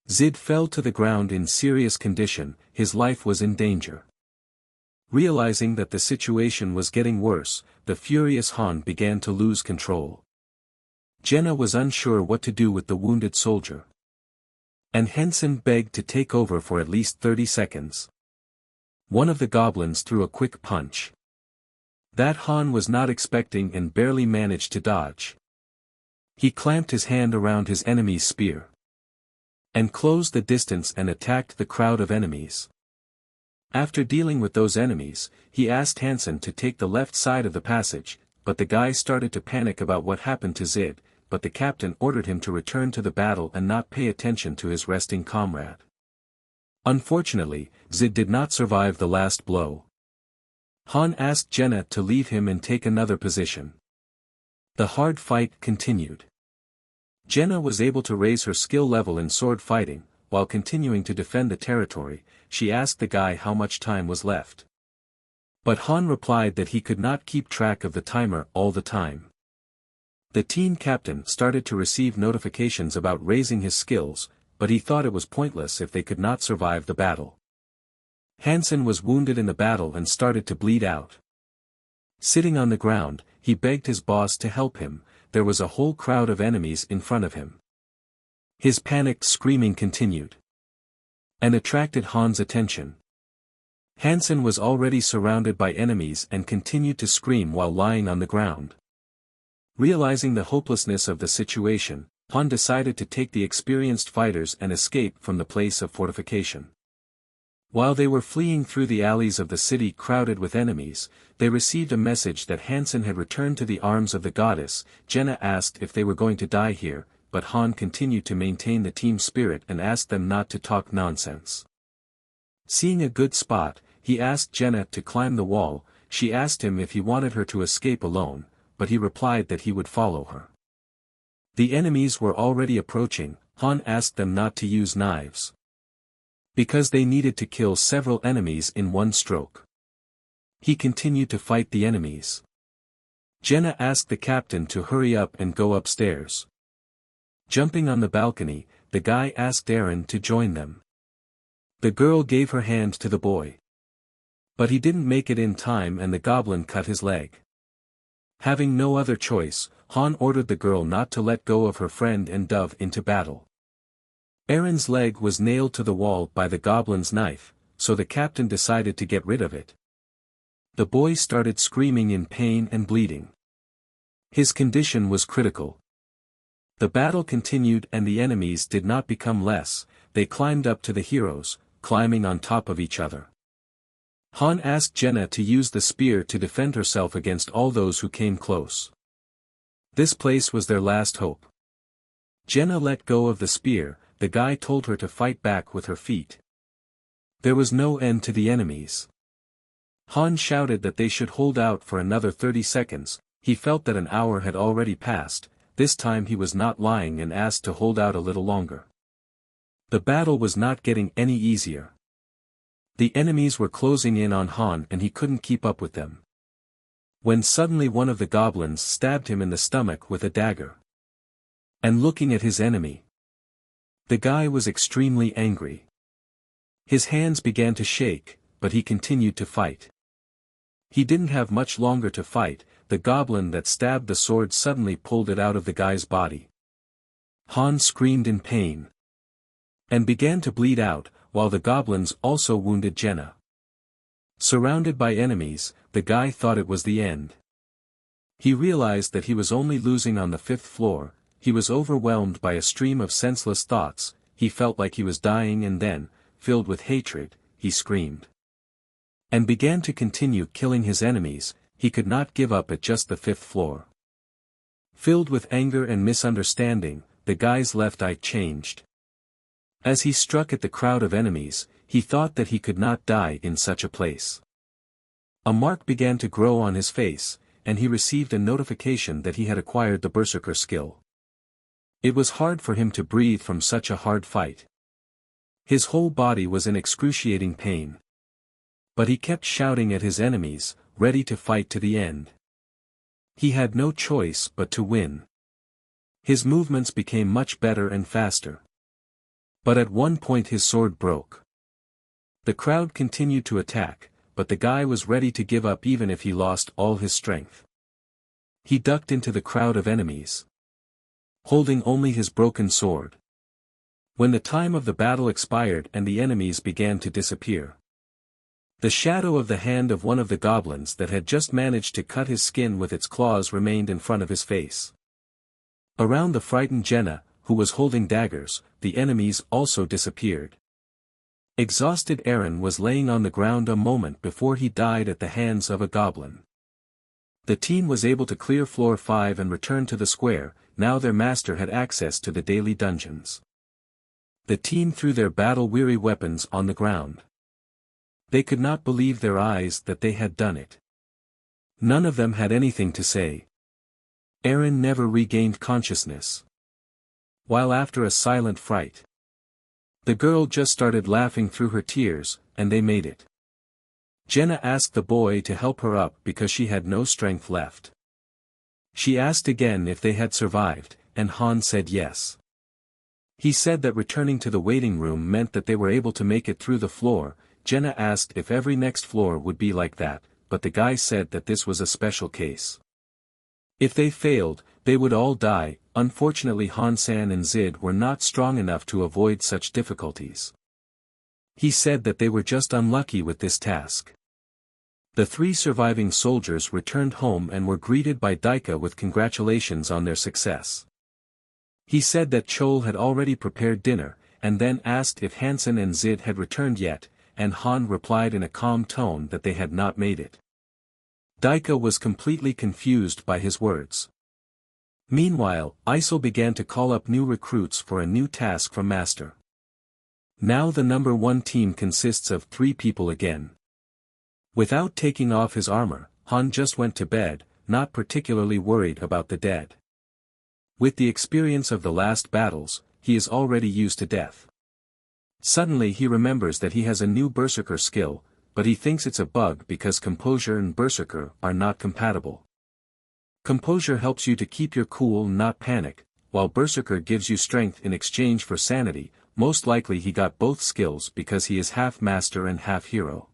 Zid fell to the ground in serious condition. His life was in danger. Realizing that the situation was getting worse, the furious Han began to lose control. Jenna was unsure what to do with the wounded soldier. And Hansen begged to take over for at least 30 seconds. One of the goblins threw a quick punch. That Han was not expecting and barely managed to dodge. He clamped his hand around his enemy's spear. And closed the distance and attacked the crowd of enemies. After dealing with those enemies, he asked Hansen to take the left side of the passage, but the guy started to panic about what happened to Zid, but the captain ordered him to return to the battle and not pay attention to his resting comrade. Unfortunately, Zid did not survive the last blow. Han asked Jenna to leave him and take another position. The hard fight continued. Jenna was able to raise her skill level in sword fighting. While continuing to defend the territory, she asked the guy how much time was left. But Han replied that he could not keep track of the timer all the time. The team captain started to receive notifications about raising his skills, but he thought it was pointless if they could not survive the battle. Hansen was wounded in the battle and started to bleed out. Sitting on the ground, he begged his boss to help him. There was a whole crowd of enemies in front of him. His panicked screaming continued and attracted Han's attention. Hansen was already surrounded by enemies and continued to scream while lying on the ground. Realizing the hopelessness of the situation, Han decided to take the experienced fighters and escape from the place of fortification. While they were fleeing through the alleys of the city crowded with enemies, they received a message that Hansen had returned to the arms of the goddess. Jenna asked if they were going to die here, but Han continued to maintain the team spirit and asked them not to talk nonsense. Seeing a good spot, he asked Jenna to climb the wall. She asked him if he wanted her to escape alone, but he replied that he would follow her. The enemies were already approaching. Han asked them not to use knives, because they needed to kill several enemies in one stroke. He continued to fight the enemies. Jenna asked the captain to hurry up and go upstairs. Jumping on the balcony, the guy asked Eren to join them. The girl gave her hand to the boy, but he didn't make it in time and the goblin cut his leg. Having no other choice, Han ordered the girl not to let go of her friend and dove into battle. Eren's leg was nailed to the wall by the goblin's knife, so the captain decided to get rid of it. The boy started screaming in pain and bleeding. His condition was critical. The battle continued and the enemies did not become less. They climbed up to the heroes, climbing on top of each other. Han asked Jenna to use the spear to defend herself against all those who came close. This place was their last hope. Jenna let go of the spear. The guy told her to fight back with her feet. There was no end to the enemies. Han shouted that they should hold out for another 30 seconds, he felt that an hour had already passed. This time he was not lying and asked to hold out a little longer. The battle was not getting any easier. The enemies were closing in on Han and he couldn't keep up with them. When suddenly one of the goblins stabbed him in the stomach with a dagger. And looking at his enemy, the guy was extremely angry. His hands began to shake, but he continued to fight. He didn't have much longer to fight. The goblin that stabbed the sword suddenly pulled it out of the guy's body. Han screamed in pain and began to bleed out, while the goblins also wounded Jenna. Surrounded by enemies, the guy thought it was the end. He realized that he was only losing on the 5th floor. He was overwhelmed by a stream of senseless thoughts. He felt like he was dying and then, filled with hatred, he screamed and began to continue killing his enemies. He could not give up at just the 5th floor. Filled with anger and misunderstanding, the guy's left eye changed. As he struck at the crowd of enemies, he thought that he could not die in such a place. A mark began to grow on his face, and he received a notification that he had acquired the berserker skill. It was hard for him to breathe from such a hard fight. His whole body was in excruciating pain. But he kept shouting at his enemies, ready to fight to the end. He had no choice but to win. His movements became much better and faster. But at one point his sword broke. The crowd continued to attack, but the guy was ready to give up even if he lost all his strength. He ducked into the crowd of enemies, holding only his broken sword. When the time of the battle expired and the enemies began to disappear, the shadow of the hand of one of the goblins that had just managed to cut his skin with its claws remained in front of his face. Around the frightened Jenna, who was holding daggers, the enemies also disappeared. Exhausted Eren was laying on the ground a moment before he died at the hands of a goblin. The team was able to clear floor 5 and return to the square. Now their master had access to the daily dungeons. The team threw their battle-weary weapons on the ground. They could not believe their eyes that they had done it. None of them had anything to say. Eren never regained consciousness. While after a silent fright, the girl just started laughing through her tears, and they made it. Jenna asked the boy to help her up because she had no strength left. She asked again if they had survived, and Han said yes. He said that returning to the waiting room meant that they were able to make it through the floor. Jenna asked if every next floor would be like that, but the guy said that this was a special case. If they failed, they would all die. Unfortunately Han-san and Zid were not strong enough to avoid such difficulties. He said that they were just unlucky with this task. The 3 surviving soldiers returned home and were greeted by Daika with congratulations on their success. He said that Chol had already prepared dinner, and then asked if Hansen and Zid had returned yet, and Han replied in a calm tone that they had not made it. Daika was completely confused by his words. Meanwhile, Isol began to call up new recruits for a new task from Master. Now the number 1 team consists of 3 people again. Without taking off his armor, Han just went to bed, not particularly worried about the dead. With the experience of the last battles, he is already used to death. Suddenly he remembers that he has a new berserker skill, but he thinks it's a bug because composure and berserker are not compatible. Composure helps you to keep your cool and not panic, while berserker gives you strength in exchange for sanity. Most likely he got both skills because he is half master and half hero.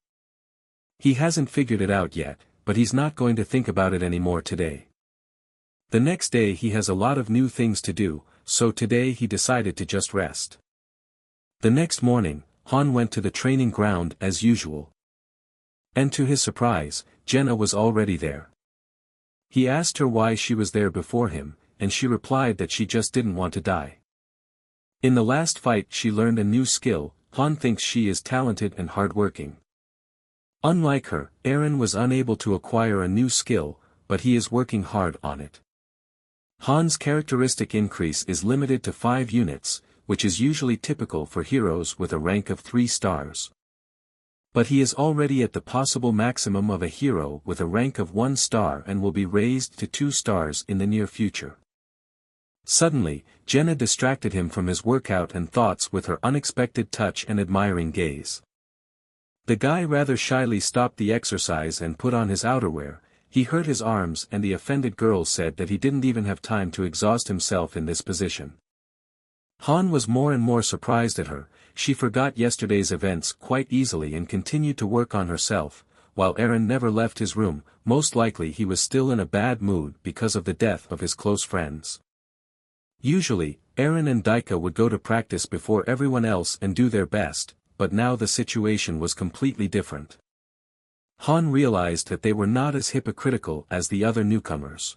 He hasn't figured it out yet, but he's not going to think about it anymore today. The next day he has a lot of new things to do, so today he decided to just rest. The next morning, Han went to the training ground as usual. And to his surprise, Jenna was already there. He asked her why she was there before him, and she replied that she just didn't want to die. In the last fight she learned a new skill. Han thinks she is talented and hardworking. Unlike her, Eren was unable to acquire a new skill, but he is working hard on it. Han's characteristic increase is limited to 5 units, which is usually typical for heroes with a rank of 3 stars. But he is already at the possible maximum of a hero with a rank of 1 star and will be raised to 2 stars in the near future. Suddenly, Jenna distracted him from his workout and thoughts with her unexpected touch and admiring gaze. The guy rather shyly stopped the exercise and put on his outerwear. He hurt his arms and the offended girl said that he didn't even have time to exhaust himself in this position. Han was more and more surprised at her. She forgot yesterday's events quite easily and continued to work on herself, while Eren never left his room. Most likely he was still in a bad mood because of the death of his close friends. Usually, Eren and Daika would go to practice before everyone else and do their best, but now the situation was completely different. Han realized that they were not as hypocritical as the other newcomers.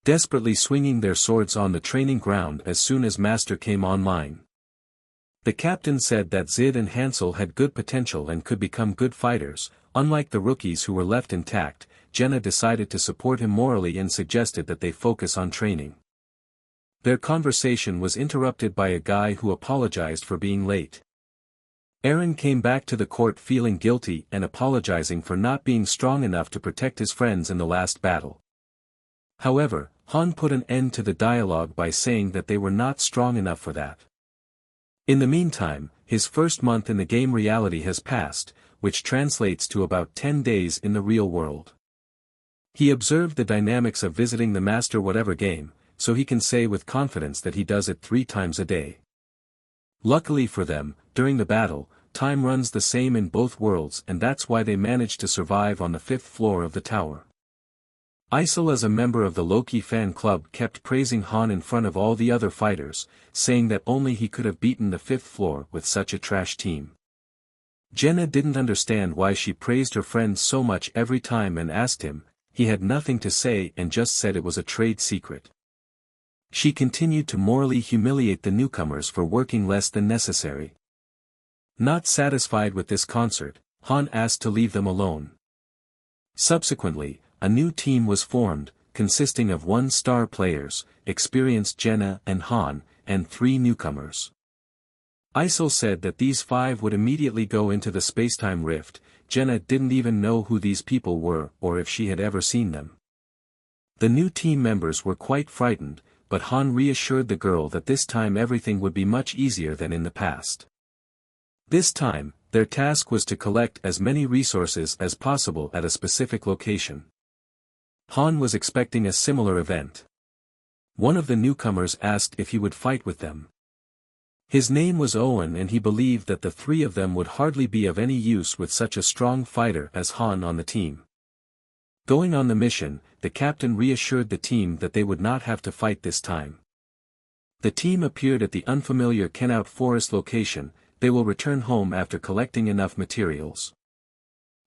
Desperately swinging their swords on the training ground as soon as Master came online. The captain said that Zid and Hansel had good potential and could become good fighters. Unlike the rookies who were left intact, Jenna decided to support him morally and suggested that they focus on training. Their conversation was interrupted by a guy who apologized for being late. Eren came back to the court feeling guilty and apologizing for not being strong enough to protect his friends in the last battle. However, Han put an end to the dialogue by saying that they were not strong enough for that. In the meantime, his first month in the game reality has passed, which translates to about 10 days in the real world. He observed the dynamics of visiting the master whatever game, so he can say with confidence that he does it 3 times a day. Luckily for them, during the battle, time runs the same in both worlds and that's why they managed to survive on the 5th floor of the tower. Isol as a member of the Loki fan club kept praising Han in front of all the other fighters, saying that only he could have beaten the 5th floor with such a trash team. Jenna didn't understand why she praised her friend so much every time and asked him. He had nothing to say and just said it was a trade secret. She continued to morally humiliate the newcomers for working less than necessary. Not satisfied with this concert, Han asked to leave them alone. Subsequently, a new team was formed, consisting of 1-star players, experienced Jenna and Han, and 3 newcomers. Isol said that these 5 would immediately go into the spacetime rift. Jenna didn't even know who these people were or if she had ever seen them. The new team members were quite frightened, but Han reassured the girl that this time everything would be much easier than in the past. This time, their task was to collect as many resources as possible at a specific location. Han was expecting a similar event. One of the newcomers asked if he would fight with them. His name was Owen and he believed that the 3 of them would hardly be of any use with such a strong fighter as Han on the team. Going on the mission, the captain reassured the team that they would not have to fight this time. The team appeared at the unfamiliar Kenout Forest location. They will return home after collecting enough materials.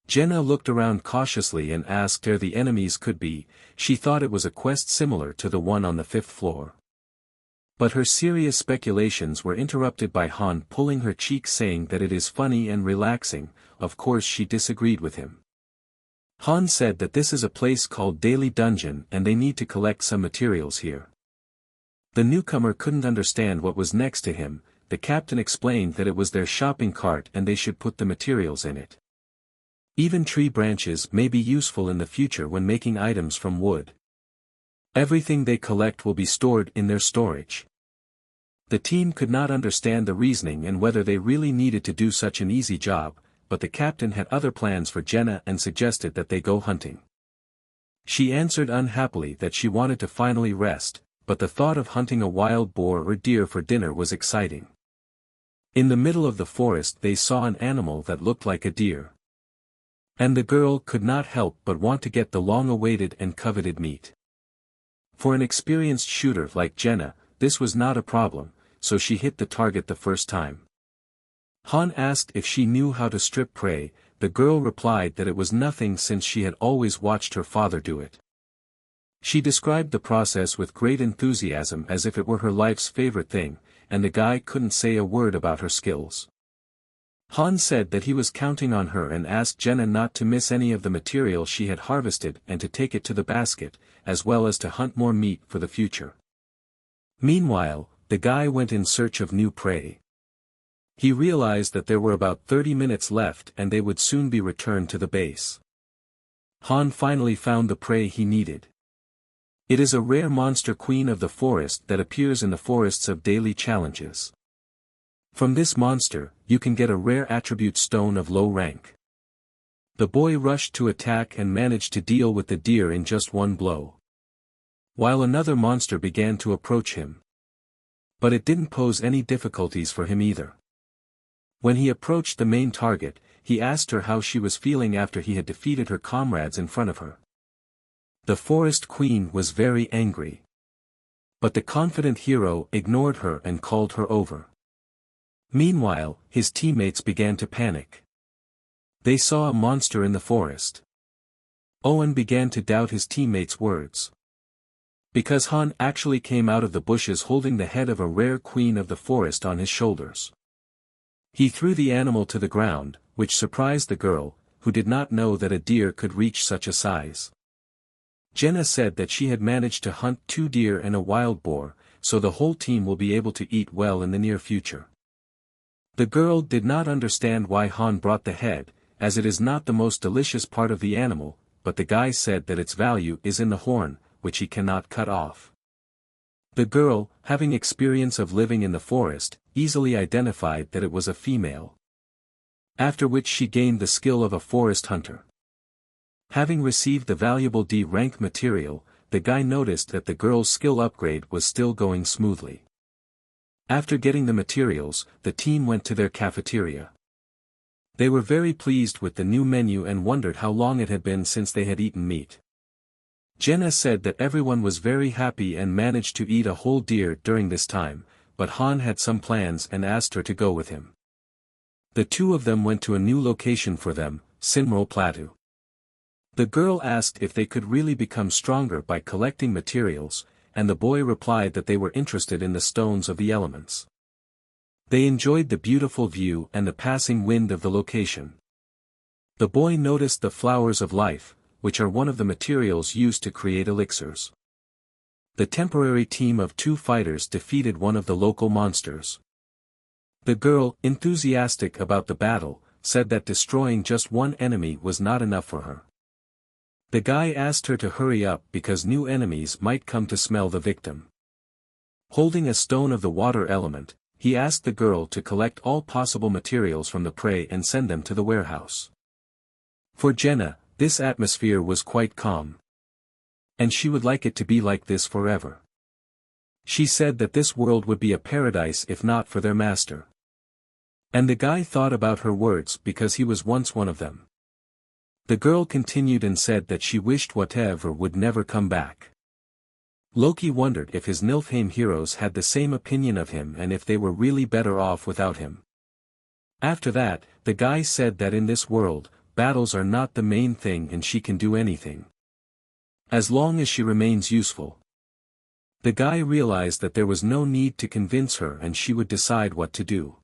Jenna looked around cautiously and asked where the enemies could be. She thought it was a quest similar to the one on the 5th floor. But her serious speculations were interrupted by Han pulling her cheek, saying that it is funny and relaxing. Of course she disagreed with him. Han said that this is a place called Daily Dungeon and they need to collect some materials here. The newcomer couldn't understand what was next to him. The captain explained that it was their shopping cart and they should put the materials in it. Even tree branches may be useful in the future when making items from wood. Everything they collect will be stored in their storage. The team could not understand the reasoning and whether they really needed to do such an easy job, but the captain had other plans for Jenna and suggested that they go hunting. She answered unhappily that she wanted to finally rest, but the thought of hunting a wild boar or deer for dinner was exciting. In the middle of the forest they saw an animal that looked like a deer. And the girl could not help but want to get the long-awaited and coveted meat. For an experienced shooter like Jenna, this was not a problem, so she hit the target the first time. Han asked if she knew how to strip prey. The girl replied that it was nothing since she had always watched her father do it. She described the process with great enthusiasm as if it were her life's favorite thing, and the guy couldn't say a word about her skills. Han said that he was counting on her and asked Jenna not to miss any of the material she had harvested and to take it to the basket, as well as to hunt more meat for the future. Meanwhile, the guy went in search of new prey. He realized that there were about 30 minutes left and they would soon be returned to the base. Han finally found the prey he needed. It is a rare monster queen of the forest that appears in the forests of daily challenges. From this monster, you can get a rare attribute stone of low rank. The boy rushed to attack and managed to deal with the deer in just one blow. While another monster began to approach him. But it didn't pose any difficulties for him either. When he approached the main target, he asked her how she was feeling after he had defeated her comrades in front of her. The forest queen was very angry. But the confident hero ignored her and called her over. Meanwhile, his teammates began to panic. They saw a monster in the forest. Owen began to doubt his teammates' words. Because Han actually came out of the bushes holding the head of a rare queen of the forest on his shoulders. He threw the animal to the ground, which surprised the girl, who did not know that a deer could reach such a size. Jenna said that she had managed to hunt 2 deer and a wild boar, so the whole team will be able to eat well in the near future. The girl did not understand why Han brought the head, as it is not the most delicious part of the animal, but the guy said that its value is in the horn, which he cannot cut off. The girl, having experience of living in the forest, easily identified that it was a female. After which she gained the skill of a forest hunter. Having received the valuable D-rank material, the guy noticed that the girl's skill upgrade was still going smoothly. After getting the materials, the team went to their cafeteria. They were very pleased with the new menu and wondered how long it had been since they had eaten meat. Jenna said that everyone was very happy and managed to eat a whole deer during this time, but Han had some plans and asked her to go with him. The two of them went to a new location for them, Sinmol Plateau. The girl asked if they could really become stronger by collecting materials, and the boy replied that they were interested in the stones of the elements. They enjoyed the beautiful view and the passing wind of the location. The boy noticed the flowers of life, which are one of the materials used to create elixirs. The temporary team of 2 fighters defeated one of the local monsters. The girl, enthusiastic about the battle, said that destroying just one enemy was not enough for her. The guy asked her to hurry up because new enemies might come to smell the victim. Holding a stone of the water element, he asked the girl to collect all possible materials from the prey and send them to the warehouse. For Jenna, this atmosphere was quite calm. And she would like it to be like this forever. She said that this world would be a paradise if not for their master. And the guy thought about her words because he was once one of them. The girl continued and said that she wished whatever would never come back. Loki wondered if his Niflheim heroes had the same opinion of him and if they were really better off without him. After that, the guy said that in this world, battles are not the main thing and she can do anything, as long as she remains useful. The guy realized that there was no need to convince her and she would decide what to do.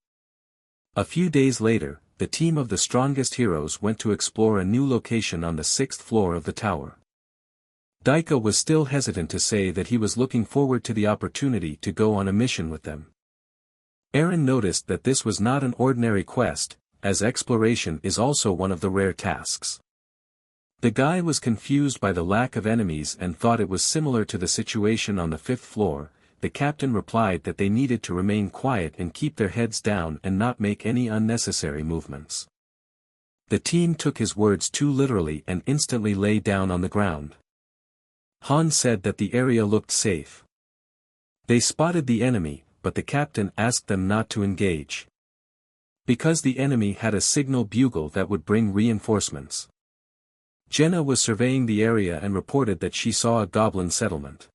A few days later, the team of the strongest heroes went to explore a new location on the 6th floor of the tower. Daika was still hesitant to say that he was looking forward to the opportunity to go on a mission with them. Eren noticed that this was not an ordinary quest, as exploration is also one of the rare tasks. The guy was confused by the lack of enemies and thought it was similar to the situation on the 5th floor. The captain replied that they needed to remain quiet and keep their heads down and not make any unnecessary movements. The team took his words too literally and instantly lay down on the ground. Han said that the area looked safe. They spotted the enemy, but the captain asked them not to engage, because the enemy had a signal bugle that would bring reinforcements. Jenna was surveying the area and reported that she saw a goblin settlement.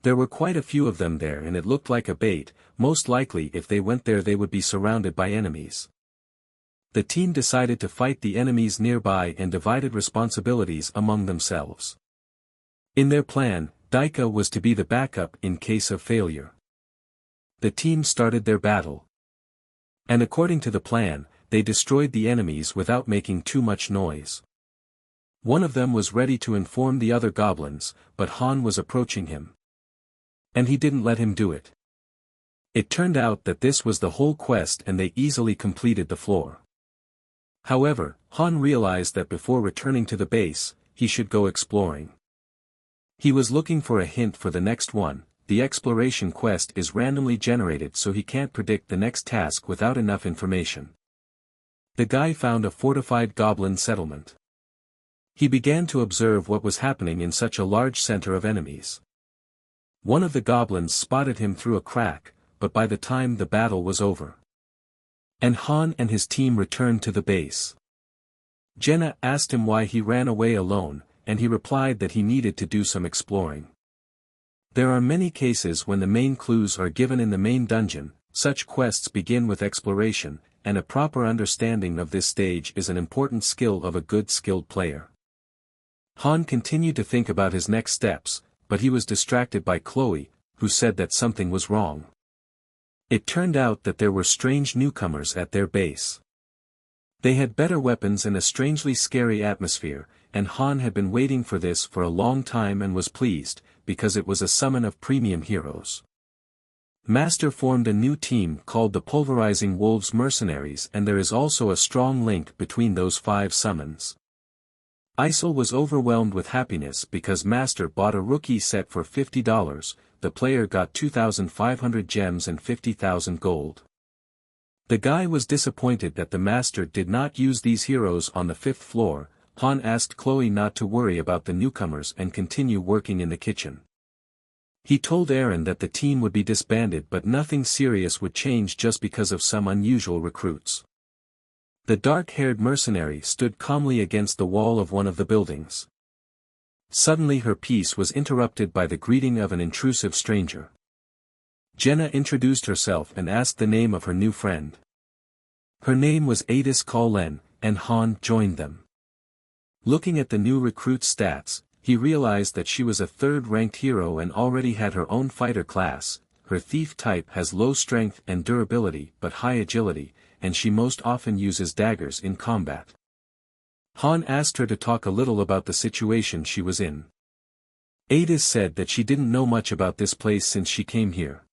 There were quite a few of them there and it looked like a bait. Most likely if they went there they would be surrounded by enemies. The team decided to fight the enemies nearby and divided responsibilities among themselves. In their plan, Daika was to be the backup in case of failure. The team started their battle. And according to the plan, they destroyed the enemies without making too much noise. One of them was ready to inform the other goblins, but Han was approaching him. And he didn't let him do it. It turned out that this was the whole quest and they easily completed the floor. However, Han realized that before returning to the base, he should go exploring. He was looking for a hint for the next one. The exploration quest is randomly generated so he can't predict the next task without enough information. The guy found a fortified goblin settlement. He began to observe what was happening in such a large center of enemies. One of the goblins spotted him through a crack, but by the time the battle was over, and Han and his team returned to the base, Jenna asked him why he ran away alone, and he replied that he needed to do some exploring. There are many cases when the main clues are given in the main dungeon. Such quests begin with exploration, and a proper understanding of this stage is an important skill of a good skilled player. Han continued to think about his next steps, but he was distracted by Chloe, who said that something was wrong. It turned out that there were strange newcomers at their base. They had better weapons and a strangely scary atmosphere, and Han had been waiting for this for a long time and was pleased, because it was a summon of premium heroes. Master formed a new team called the Pulverizing Wolves Mercenaries and there is also a strong link between those 5 summons. Isol was overwhelmed with happiness because Master bought a rookie set for $50, the player got 2,500 gems and 50,000 gold. The guy was disappointed that the Master did not use these heroes on the 5th floor. Han asked Chloe not to worry about the newcomers and continue working in the kitchen. He told Eren that the team would be disbanded but nothing serious would change just because of some unusual recruits. The dark-haired mercenary stood calmly against the wall of one of the buildings. Suddenly her peace was interrupted by the greeting of an intrusive stranger. Jenna introduced herself and asked the name of her new friend. Her name was Adis Kallen, and Han joined them. Looking at the new recruit's stats, he realized that she was a 3rd-ranked hero and already had her own fighter class. Her thief type has low strength and durability but high agility, and she most often uses daggers in combat. Han asked her to talk a little about the situation she was in. Adis said that she didn't know much about this place since she came here.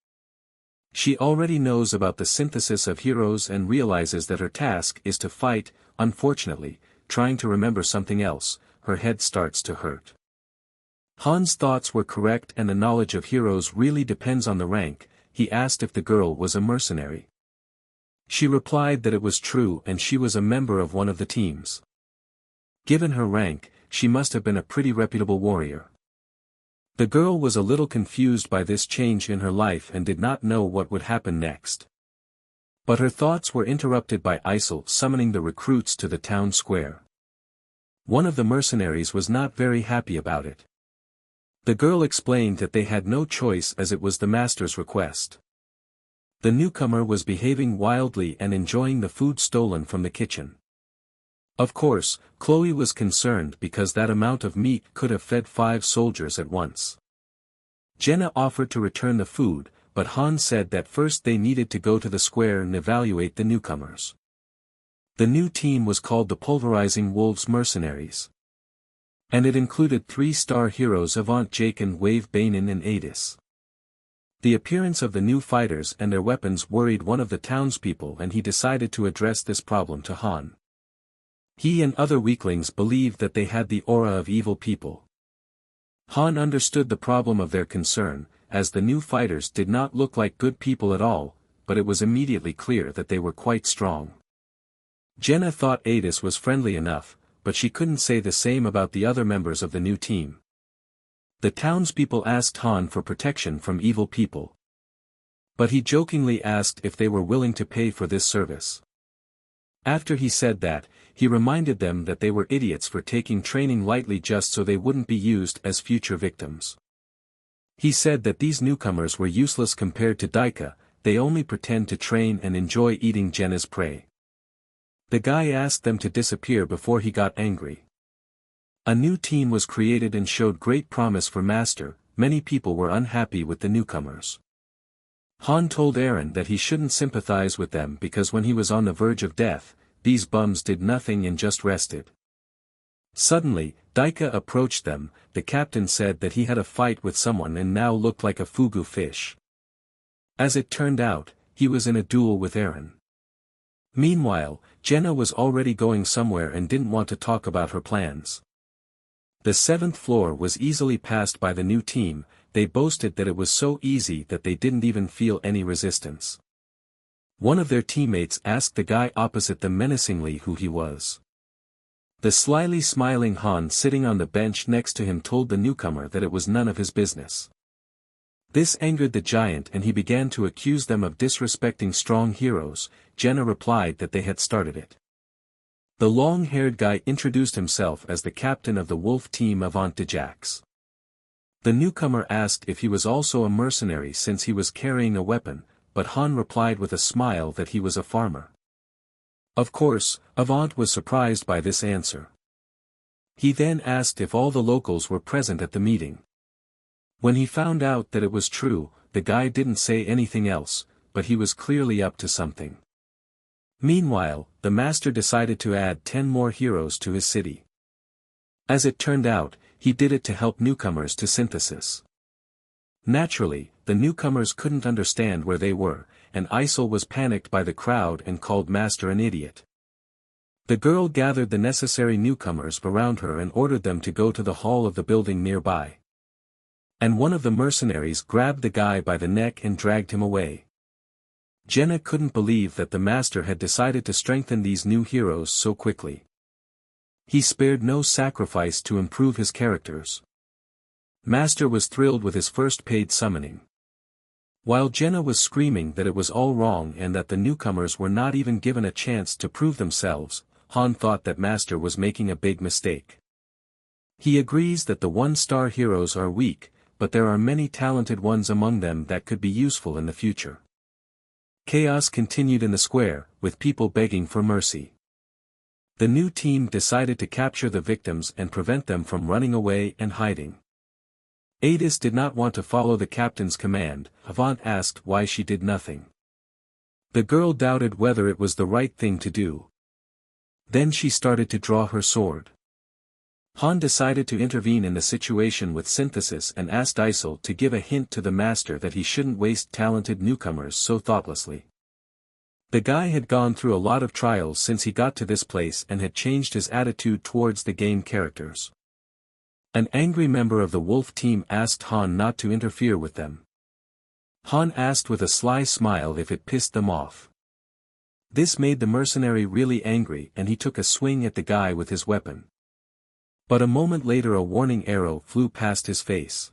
She already knows about the synthesis of heroes and realizes that her task is to fight. Unfortunately, trying to remember something else, her head starts to hurt. Han's thoughts were correct and the knowledge of heroes really depends on the rank. He asked if the girl was a mercenary. She replied that it was true and she was a member of one of the teams. Given her rank, she must have been a pretty reputable warrior. The girl was a little confused by this change in her life and did not know what would happen next. But her thoughts were interrupted by Isol summoning the recruits to the town square. One of the mercenaries was not very happy about it. The girl explained that they had no choice as it was the master's request. The newcomer was behaving wildly and enjoying the food stolen from the kitchen. Of course, Chloe was concerned because that amount of meat could have fed 5 soldiers at once. Jenna offered to return the food, but Han said that first they needed to go to the square and evaluate the newcomers. The new team was called the Pulverizing Wolves Mercenaries. And it included 3-star heroes Avant Jaken, Wave Banin and Adis. The appearance of the new fighters and their weapons worried one of the townspeople, and he decided to address this problem to Han. He and other weaklings believed that they had the aura of evil people. Han understood the problem of their concern, as the new fighters did not look like good people at all, but it was immediately clear that they were quite strong. Jenna thought Adis was friendly enough, but she couldn't say the same about the other members of the new team. The townspeople asked Han for protection from evil people. But he jokingly asked if they were willing to pay for this service. After he said that, he reminded them that they were idiots for taking training lightly just so they wouldn't be used as future victims. He said that these newcomers were useless compared to Daika, they only pretend to train and enjoy eating Jenna's prey. The guy asked them to disappear before he got angry. A new team was created and showed great promise for Master. Many people were unhappy with the newcomers. Han told Eren that he shouldn't sympathize with them because when he was on the verge of death, these bums did nothing and just rested. Suddenly, Daika approached them. The captain said that he had a fight with someone and now looked like a fugu fish. As it turned out, he was in a duel with Eren. Meanwhile, Jenna was already going somewhere and didn't want to talk about her plans. The 7th floor was easily passed by the new team. They boasted that it was so easy that they didn't even feel any resistance. One of their teammates asked the guy opposite them menacingly who he was. The slyly smiling Han sitting on the bench next to him told the newcomer that it was none of his business. This angered the giant and he began to accuse them of disrespecting strong heroes. Jenna replied that they had started it. The long-haired guy introduced himself as the captain of the wolf team Avant Jax. The newcomer asked if he was also a mercenary since he was carrying a weapon, but Han replied with a smile that he was a farmer. Of course, Avant was surprised by this answer. He then asked if all the locals were present at the meeting. When he found out that it was true, the guy didn't say anything else, but he was clearly up to something. Meanwhile, the master decided to add 10 more heroes to his city. As it turned out, he did it to help newcomers to synthesis. Naturally, the newcomers couldn't understand where they were, and Isol was panicked by the crowd and called Master an idiot. The girl gathered the necessary newcomers around her and ordered them to go to the hall of the building nearby. And one of the mercenaries grabbed the guy by the neck and dragged him away. Jenna couldn't believe that the master had decided to strengthen these new heroes so quickly. He spared no sacrifice to improve his characters. Master was thrilled with his first paid summoning. While Jenna was screaming that it was all wrong and that the newcomers were not even given a chance to prove themselves, Han thought that Master was making a big mistake. He agrees that the 1-star heroes are weak, but there are many talented ones among them that could be useful in the future. Chaos continued in the square, with people begging for mercy. The new team decided to capture the victims and prevent them from running away and hiding. Adis did not want to follow the captain's command. Avant asked why she did nothing. The girl doubted whether it was the right thing to do. Then she started to draw her sword. Han decided to intervene in the situation with synthesis and asked Isol to give a hint to the master that he shouldn't waste talented newcomers so thoughtlessly. The guy had gone through a lot of trials since he got to this place and had changed his attitude towards the game characters. An angry member of the wolf team asked Han not to interfere with them. Han asked with a sly smile if it pissed them off. This made the mercenary really angry and he took a swing at the guy with his weapon. But a moment later a warning arrow flew past his face.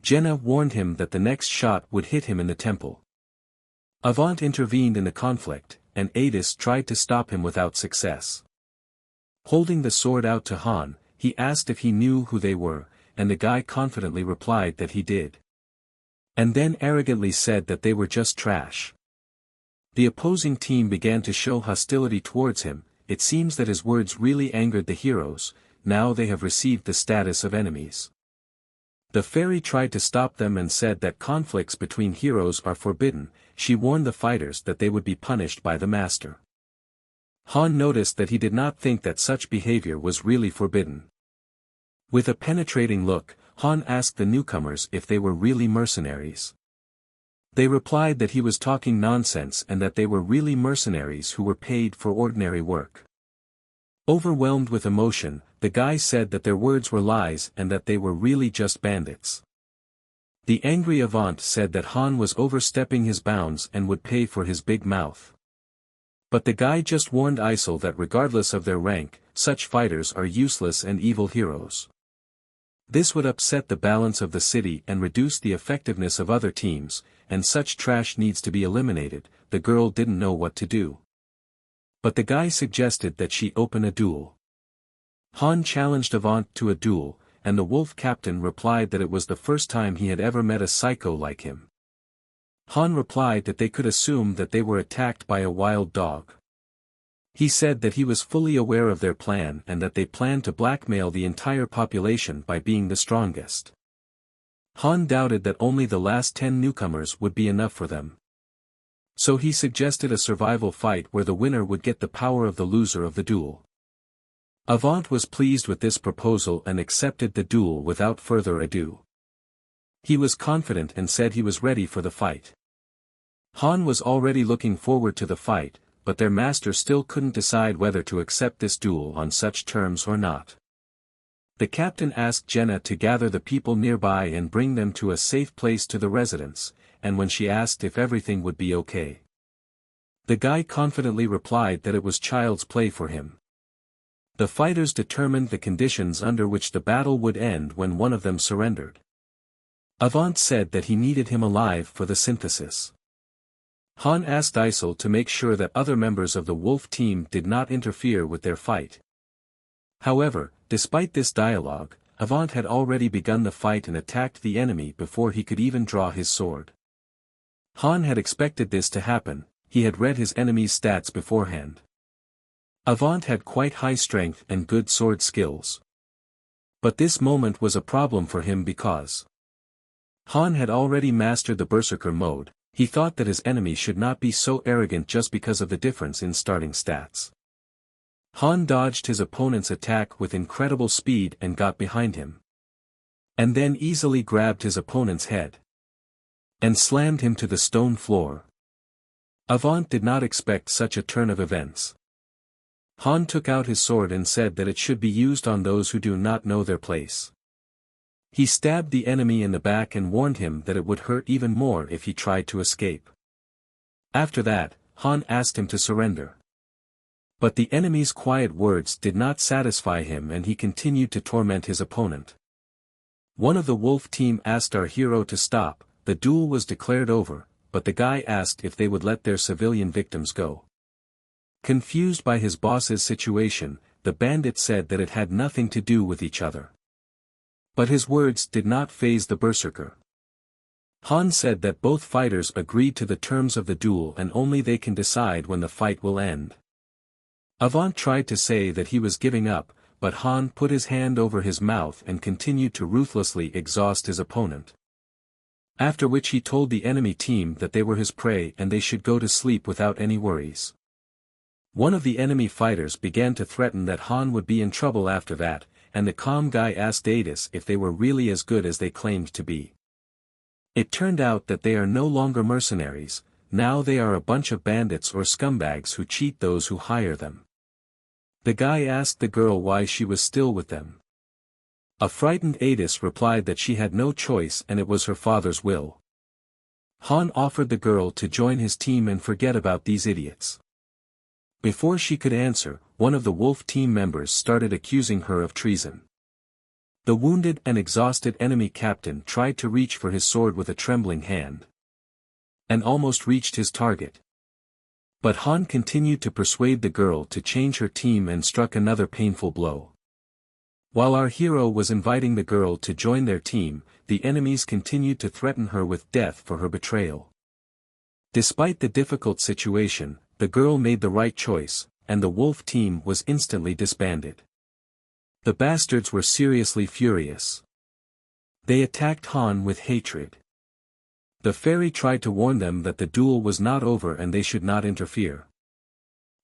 Jenna warned him that the next shot would hit him in the temple. Avant intervened in the conflict, and Adis tried to stop him without success. Holding the sword out to Han, he asked if he knew who they were, and the guy confidently replied that he did. And then arrogantly said that they were just trash. The opposing team began to show hostility towards him. It seems that his words really angered the heroes. Now they have received the status of enemies. The fairy tried to stop them and said that conflicts between heroes are forbidden. She warned the fighters that they would be punished by the master. Han noticed that he did not think that such behavior was really forbidden. With a penetrating look, Han asked the newcomers if they were really mercenaries. They replied that he was talking nonsense and that they were really mercenaries who were paid for ordinary work. Overwhelmed with emotion, the guy said that their words were lies and that they were really just bandits. The angry Avant said that Han was overstepping his bounds and would pay for his big mouth. But the guy just warned Isol that regardless of their rank, such fighters are useless and evil heroes. This would upset the balance of the city and reduce the effectiveness of other teams, and such trash needs to be eliminated. The girl didn't know what to do. But the guy suggested that she open a duel. Han challenged Avant to a duel, and the wolf captain replied that it was the first time he had ever met a psycho like him. Han replied that they could assume that they were attacked by a wild dog. He said that he was fully aware of their plan and that they planned to blackmail the entire population by being the strongest. Han doubted that only the last 10 newcomers would be enough for them. So he suggested a survival fight where the winner would get the power of the loser of the duel. Avant was pleased with this proposal and accepted the duel without further ado. He was confident and said he was ready for the fight. Han was already looking forward to the fight, but their master still couldn't decide whether to accept this duel on such terms or not. The captain asked Jenna to gather the people nearby and bring them to a safe place to the residence, and when she asked if everything would be okay, the guy confidently replied that it was child's play for him. The fighters determined the conditions under which the battle would end when one of them surrendered. Avant said that he needed him alive for the synthesis. Han asked Isol to make sure that other members of the wolf team did not interfere with their fight. However, despite this dialogue, Avant had already begun the fight and attacked the enemy before he could even draw his sword. Han had expected this to happen. He had read his enemy's stats beforehand. Avant had quite high strength and good sword skills. But this moment was a problem for him because Han had already mastered the berserker mode. He thought that his enemy should not be so arrogant just because of the difference in starting stats. Han dodged his opponent's attack with incredible speed and got behind him. And then easily grabbed his opponent's head and slammed him to the stone floor. Avant did not expect such a turn of events. Han took out his sword and said that it should be used on those who do not know their place. He stabbed the enemy in the back and warned him that it would hurt even more if he tried to escape. After that, Han asked him to surrender. But the enemy's quiet words did not satisfy him and he continued to torment his opponent. One of the wolf team asked our hero to stop. The duel was declared over, but the guy asked if they would let their civilian victims go. Confused by his boss's situation, the bandit said that it had nothing to do with each other. But his words did not faze the berserker. Han said that both fighters agreed to the terms of the duel and only they can decide when the fight will end. Avant tried to say that he was giving up, but Han put his hand over his mouth and continued to ruthlessly exhaust his opponent. After which he told the enemy team that they were his prey and they should go to sleep without any worries. One of the enemy fighters began to threaten that Han would be in trouble after that, and the calm guy asked Adis if they were really as good as they claimed to be. It turned out that they are no longer mercenaries, now they are a bunch of bandits or scumbags who cheat those who hire them. The guy asked the girl why she was still with them. A frightened Adis replied that she had no choice and it was her father's will. Han offered the girl to join his team and forget about these idiots. Before she could answer, one of the wolf team members started accusing her of treason. The wounded and exhausted enemy captain tried to reach for his sword with a trembling hand. And almost reached his target. But Han continued to persuade the girl to change her team and struck another painful blow. While our hero was inviting the girl to join their team, the enemies continued to threaten her with death for her betrayal. Despite the difficult situation, the girl made the right choice, and the wolf team was instantly disbanded. The bastards were seriously furious. They attacked Han with hatred. The fairy tried to warn them that the duel was not over and they should not interfere.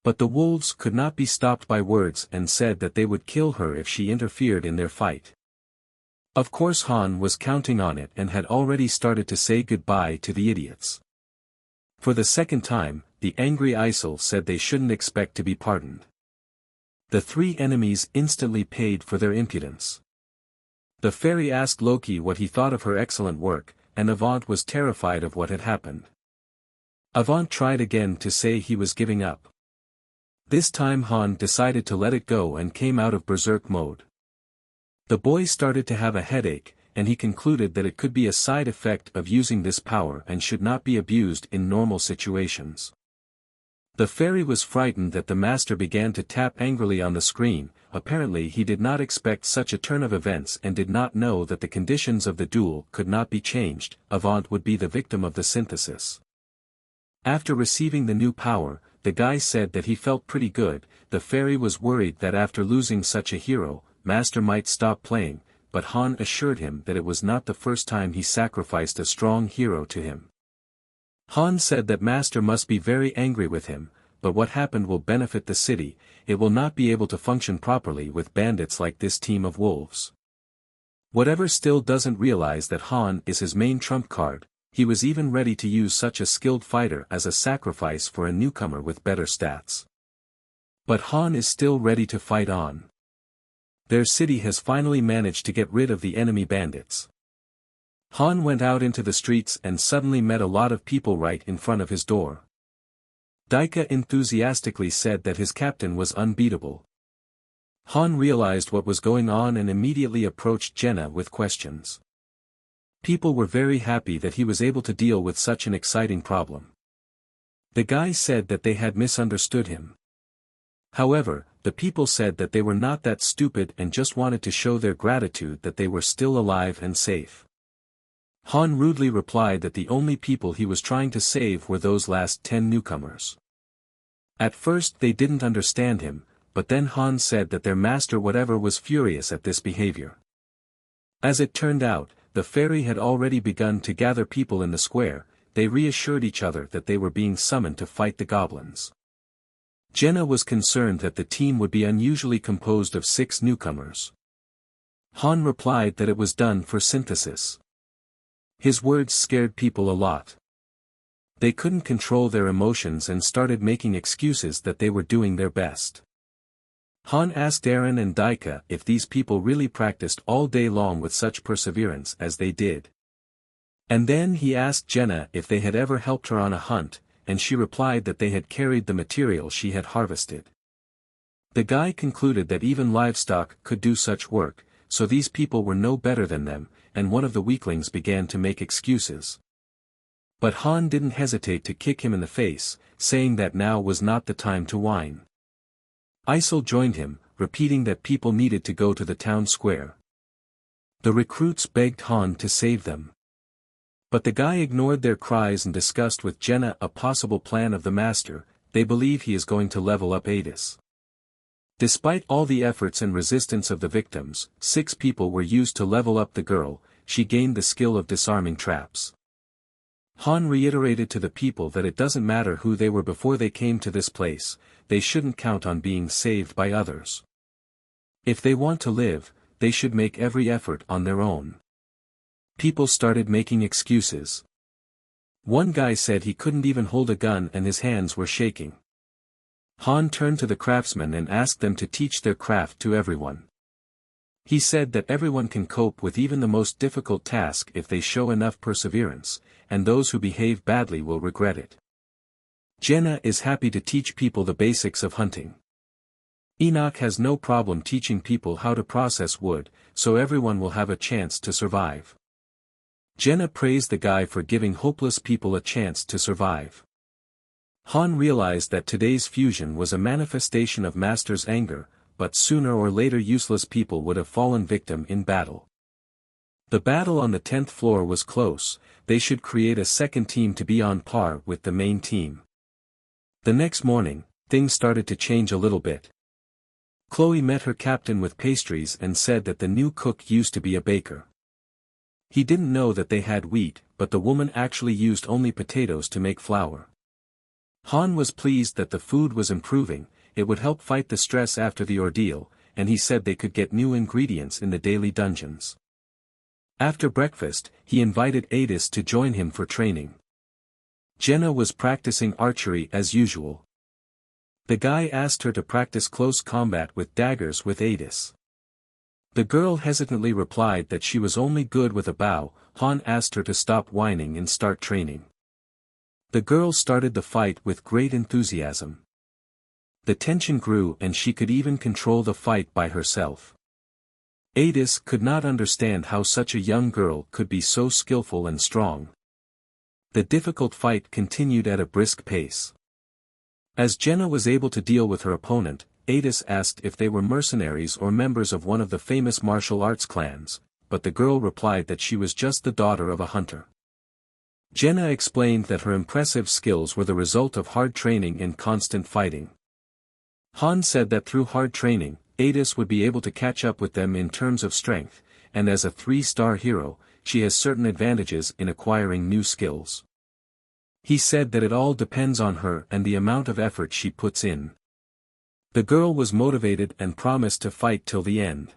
But the wolves could not be stopped by words and said that they would kill her if she interfered in their fight. Of course Han was counting on it and had already started to say goodbye to the idiots. For the second time, the angry Isol said they shouldn't expect to be pardoned. The three enemies instantly paid for their impudence. The fairy asked Loki what he thought of her excellent work, and Avant was terrified of what had happened. Avant tried again to say he was giving up. This time Han decided to let it go and came out of berserk mode. The boy started to have a headache, and he concluded that it could be a side effect of using this power and should not be abused in normal situations. The fairy was frightened that the master began to tap angrily on the screen. Apparently he did not expect such a turn of events and did not know that the conditions of the duel could not be changed. Avant would be the victim of the synthesis. After receiving the new power, the guy said that he felt pretty good. The fairy was worried that after losing such a hero, Master might stop playing, but Han assured him that it was not the first time he sacrificed a strong hero to him. Han said that Master must be very angry with him, but what happened will benefit the city. It will not be able to function properly with bandits like this team of wolves. Whatever still doesn't realize that Han is his main trump card. He was even ready to use such a skilled fighter as a sacrifice for a newcomer with better stats. But Han is still ready to fight on. Their city has finally managed to get rid of the enemy bandits. Han went out into the streets and suddenly met a lot of people right in front of his door. Daika enthusiastically said that his captain was unbeatable. Han realized what was going on and immediately approached Jenna with questions. People were very happy that he was able to deal with such an exciting problem. The guy said that they had misunderstood him. However, the people said that they were not that stupid and just wanted to show their gratitude that they were still alive and safe. Han rudely replied that the only people he was trying to save were those last 10 newcomers. At first they didn't understand him, but then Han said that their master whatever was furious at this behavior. As it turned out, the fairy had already begun to gather people in the square. They reassured each other that they were being summoned to fight the goblins. Jenna was concerned that the team would be unusually composed of 6 newcomers. Han replied that it was done for synthesis. His words scared people a lot. They couldn't control their emotions and started making excuses that they were doing their best. Han asked Aaron and Daika if these people really practiced all day long with such perseverance as they did. And then he asked Jenna if they had ever helped her on a hunt, and she replied that they had carried the material she had harvested. The guy concluded that even livestock could do such work, so these people were no better than them, and one of the weaklings began to make excuses. But Han didn't hesitate to kick him in the face, saying that now was not the time to whine. Isol joined him, repeating that people needed to go to the town square. The recruits begged Han to save them. But the guy ignored their cries and discussed with Jenna a possible plan of the master. They believe he is going to level up Adis. Despite all the efforts and resistance of the victims, 6 people were used to level up the girl. She gained the skill of disarming traps. Han reiterated to the people that it doesn't matter who they were before they came to this place, they shouldn't count on being saved by others. If they want to live, they should make every effort on their own. People started making excuses. One guy said he couldn't even hold a gun and his hands were shaking. Han turned to the craftsmen and asked them to teach their craft to everyone. He said that everyone can cope with even the most difficult task if they show enough perseverance, and those who behave badly will regret it. Jenna is happy to teach people the basics of hunting. Enoch has no problem teaching people how to process wood, so everyone will have a chance to survive. Jenna praised the guy for giving hopeless people a chance to survive. Han realized that today's fusion was a manifestation of Master's anger, but sooner or later useless people would have fallen victim in battle. The battle on the 10th floor was close, they should create a second team to be on par with the main team. The next morning, things started to change a little bit. Chloe met her captain with pastries and said that the new cook used to be a baker. He didn't know that they had wheat, but the woman actually used only potatoes to make flour. Han was pleased that the food was improving, it would help fight the stress after the ordeal, and he said they could get new ingredients in the daily dungeons. After breakfast, he invited Adis to join him for training. Jenna was practicing archery as usual. The guy asked her to practice close combat with daggers with Adis. The girl hesitantly replied that she was only good with a bow. Han asked her to stop whining and start training. The girl started the fight with great enthusiasm. The tension grew and she could even control the fight by herself. Adis could not understand how such a young girl could be so skillful and strong. The difficult fight continued at a brisk pace. As Jenna was able to deal with her opponent, Adis asked if they were mercenaries or members of one of the famous martial arts clans, but the girl replied that she was just the daughter of a hunter. Jenna explained that her impressive skills were the result of hard training and constant fighting. Han said that through hard training, Adis would be able to catch up with them in terms of strength, and as a 3-star hero, she has certain advantages in acquiring new skills. He said that it all depends on her and the amount of effort she puts in. The girl was motivated and promised to fight till the end.